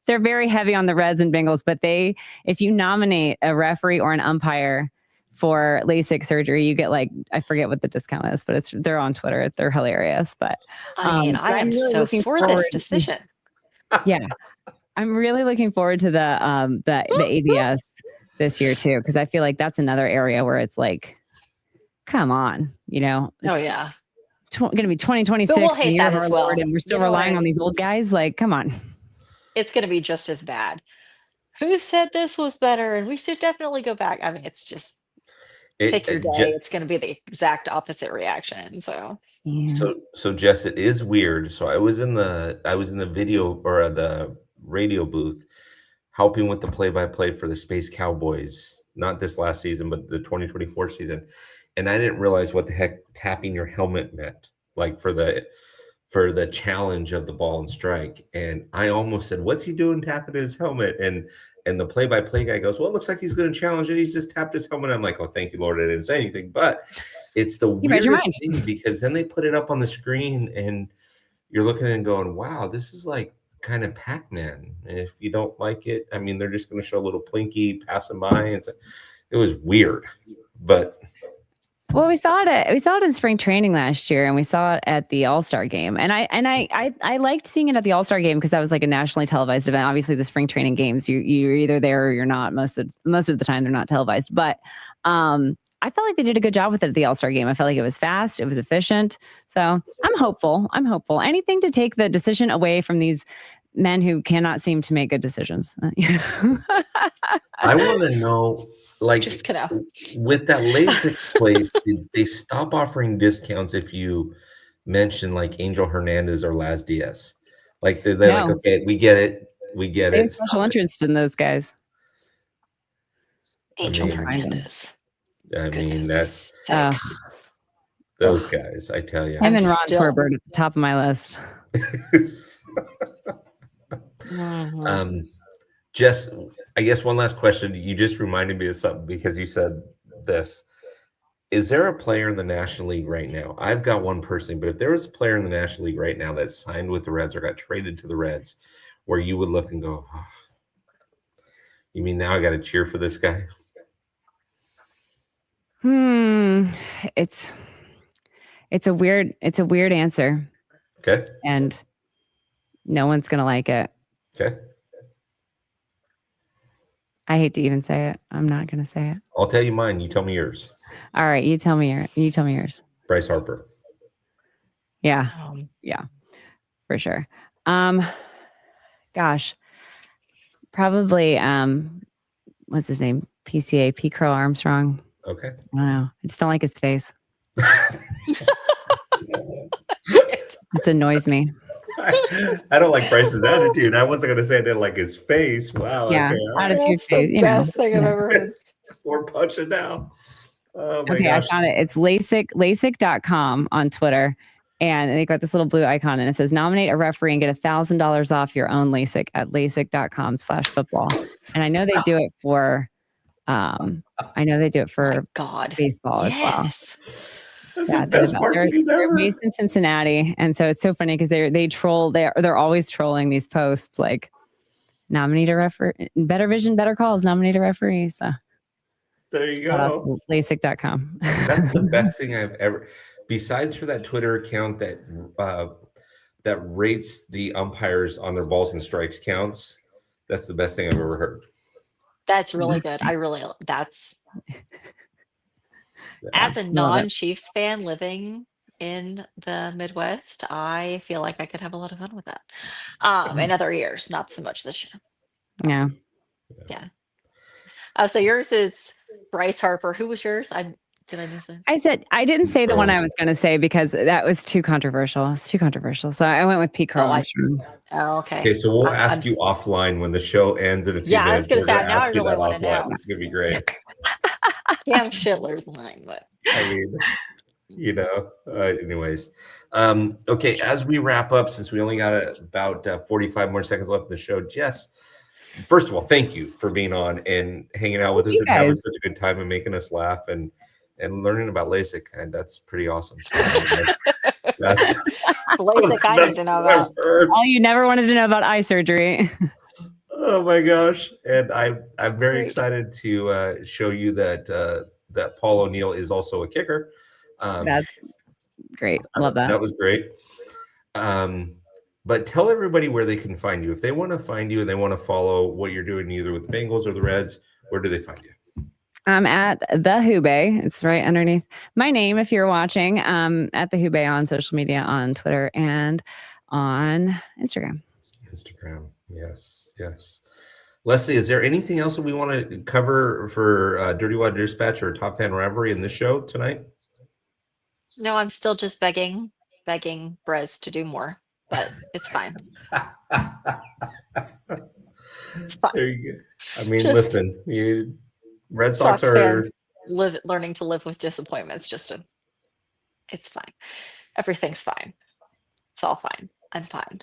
they're very heavy on the Reds and Bengals, but if you nominate a referee or an umpire for LASIK surgery, you get like, I forget what the discount is, but they're on Twitter. They're hilarious. But I mean, I am really so for this decision. Yeah. I'm really looking forward to the ABS this year too, because I feel like that's another area where it's like, come on, you know. Oh yeah, going to be 2026, the year of our Lord, and we're still relying on these old guys. Like, come on, it's going to be just as bad. Who said this was better? And we should definitely go back. I mean, it's just pick your day. It's going to be the exact opposite reaction. So. Yeah. So Jess, it is weird. So I was in the video or the radio booth helping with the play-by-play for the Space Cowboys, not this last season, but the 2024 season. And I didn't realize what the heck tapping your helmet meant, like for the challenge of the ball and strike. And I almost said, what's he doing tapping his helmet? And the play-by-play guy goes, well, it looks like he's going to challenge it. He's just tapped his helmet. I'm like, oh, thank you, Lord. I didn't say anything. But it's the weirdest thing because then they put it up on the screen and you're looking and going, wow, this is like kind of Pac-Man. If you don't like it, I mean, they're just going to show a little Plinky passing by. And it was weird, but. Well, we saw it in spring training last year, and we saw it at the All-Star game. And I liked seeing it at the All-Star game because that was like a nationally televised event. Obviously, the spring training games, you're either there or you're not. Most of the time, they're not televised. But I felt like they did a good job with it at the All-Star game. I felt like it was fast, it was efficient. So I'm hopeful. Anything to take the decision away from these men who cannot seem to make good decisions. I want to know, like, Just gonna. with that LASIK place, did they stop offering discounts if you mention like Angel Hernandez or Laz Diaz? Like, they're No. like, okay, we get it. They have special interest in those guys. Angel Hernandez. I mean, that's those guys, I tell you. Him and Ron Corbett at the top of my list. Jess, I guess one last question. You just reminded me of something because you said this. Is there a player in the National League right now? I've got one personally, but if there was a player in the National League right now that signed with the Reds or got traded to the Reds, where you would look and go, oh, you mean now I got to cheer for this guy? It's a weird answer. Okay. And no one's gonna like it. Okay. I hate to even say it. I'm not gonna say it. I'll tell you mine. You tell me yours. All right, you tell me yours. Bryce Harper. Yeah. Yeah. For sure. Gosh. Probably what's his name? PCA, P. Crow Armstrong. Okay. I don't know. I just don't like his face. Just annoys me. I don't like Bryce's attitude. I wasn't going to say I didn't like his face. Wow. Yeah, okay. attitude face. The best thing I've ever heard. Or punch it down. Oh my okay, gosh. I found it. It's LASIK.com on Twitter. And they got this little blue icon and it says nominate a referee and get $1,000 off your own LASIK at LASIK.com/football. And I know they do it for baseball as well. That's the best marketing they're ever. based in Cincinnati, and so it's so funny because they troll. They're always trolling these posts like nominate a referee, better vision, better calls, nominate a referee. So there you go. LASIK.com. That's the best thing I've ever. Besides for that Twitter account that rates the umpires on their balls and strikes counts, that's the best thing I've ever heard. That's really good. As a non-Chiefs fan living in the Midwest, I feel like I could have a lot of fun with that. In other years, not so much this year. Yeah. So yours is Bryce Harper. Who was yours? Did I miss it? I didn't say the one I was going to say because that was too controversial. It's too controversial. So I went with Pete Crow. Okay. Okay, so we'll ask you offline when the show ends in a few minutes. Yeah, I was going to say, now I really want to know. This is going to be great. Damn Schindler's line, but I mean, anyways. Okay, as we wrap up, since we only got about 45 more seconds left of the show, Jess, first of all, thank you for being on and hanging out with us and having such a good time and making us laugh and learning about LASIK. And that's pretty awesome. That's LASIK I need to know about. All you never wanted to know about eye surgery. Oh my gosh. And I'm very excited to show you that Paul O'Neill is also a kicker. That's great. Love that. That was great. But tell everybody where they can find you. If they want to find you and they want to follow what you're doing either with the Bengals or the Reds, where do they find you? I'm at the Hubei. It's right underneath my name if you're watching. At the Hubei on social media, on Twitter and on Instagram. Yes. Lesley, is there anything else that we want to cover for Dirty Water Dispatch or Top Fan Rivalry in this show tonight? No, I'm still just begging Brez to do more, but it's fine. It's fine. There you go. I mean, listen, Red Sox are learning to live with disappointments. It's fine. Everything's fine. It's all fine. I'm fine.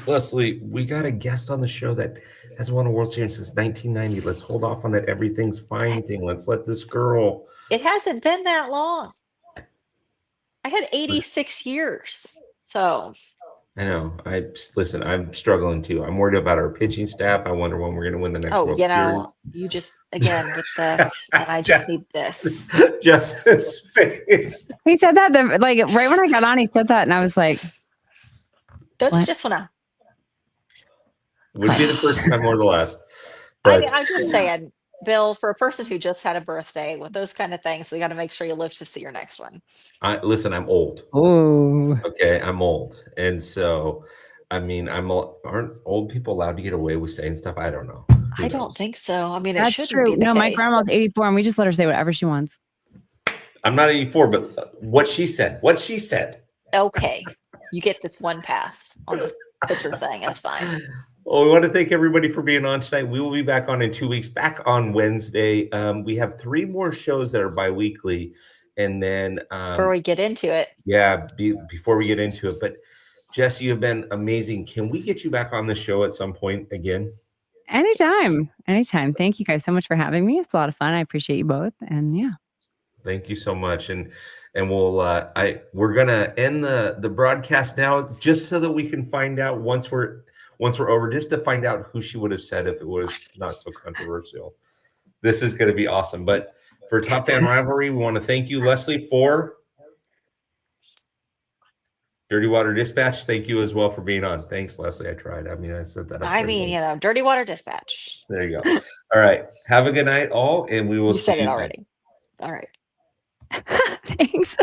Lesley, we got a guest on the show that hasn't won a World Series since 1990. Let's hold off on that everything's fine thing. Let's let this girl. It hasn't been that long. I had 86 years. So I know. Listen. I'm struggling too. I'm worried about our pitching staff. I wonder when we're going to win the next Oh, World you know, Series. you just again with the and I just need this. Just his face. He said that like right when I got on, he said that, and I was like, Don't you What? just want to? Would be the first time or the last. I But mean, I'm just saying, Bill, for a person who just had a birthday with those kind of things, you got to make sure you live to see your next one. listen, I'm old. "Oh, Okay, I'm old, and so I mean, aren't old people allowed to get away with saying stuff? I don't know. Who I don't knows? think so. I mean, it that's shouldn't true." be the No, my case. grandma's 84, and we just let her say whatever she wants. I'm not 84, but what she said. What she said. Okay, you get this one pass on the pitcher thing. That's fine. Well, we want to thank everybody for being on tonight. We will be back on in 2 weeks, back on Wednesday. We have 3 more shows that are bi-weekly. And then Before we get into it. Yeah, before we get into it. But Jess, you have been amazing. Can we get you back on the show at some point again? Anytime. Thank you guys so much for having me. It's a lot of fun. I appreciate you both. And yeah. Thank you so much. And we'll we're gonna end the broadcast now just so that we can find out once we're over, just to find out who she would have said if it was not so controversial. This is gonna be awesome. But for Top Fan Rivalry, we want to thank you, Lesley, for Dirty Water Dispatch. Thank you as well for being on. Thanks, Lesley. I tried. I mean, I said that. I mean, Dirty Water Dispatch. There you go. All right. Have a good night, all, and we will You see said you it soon. already. All right. Thanks.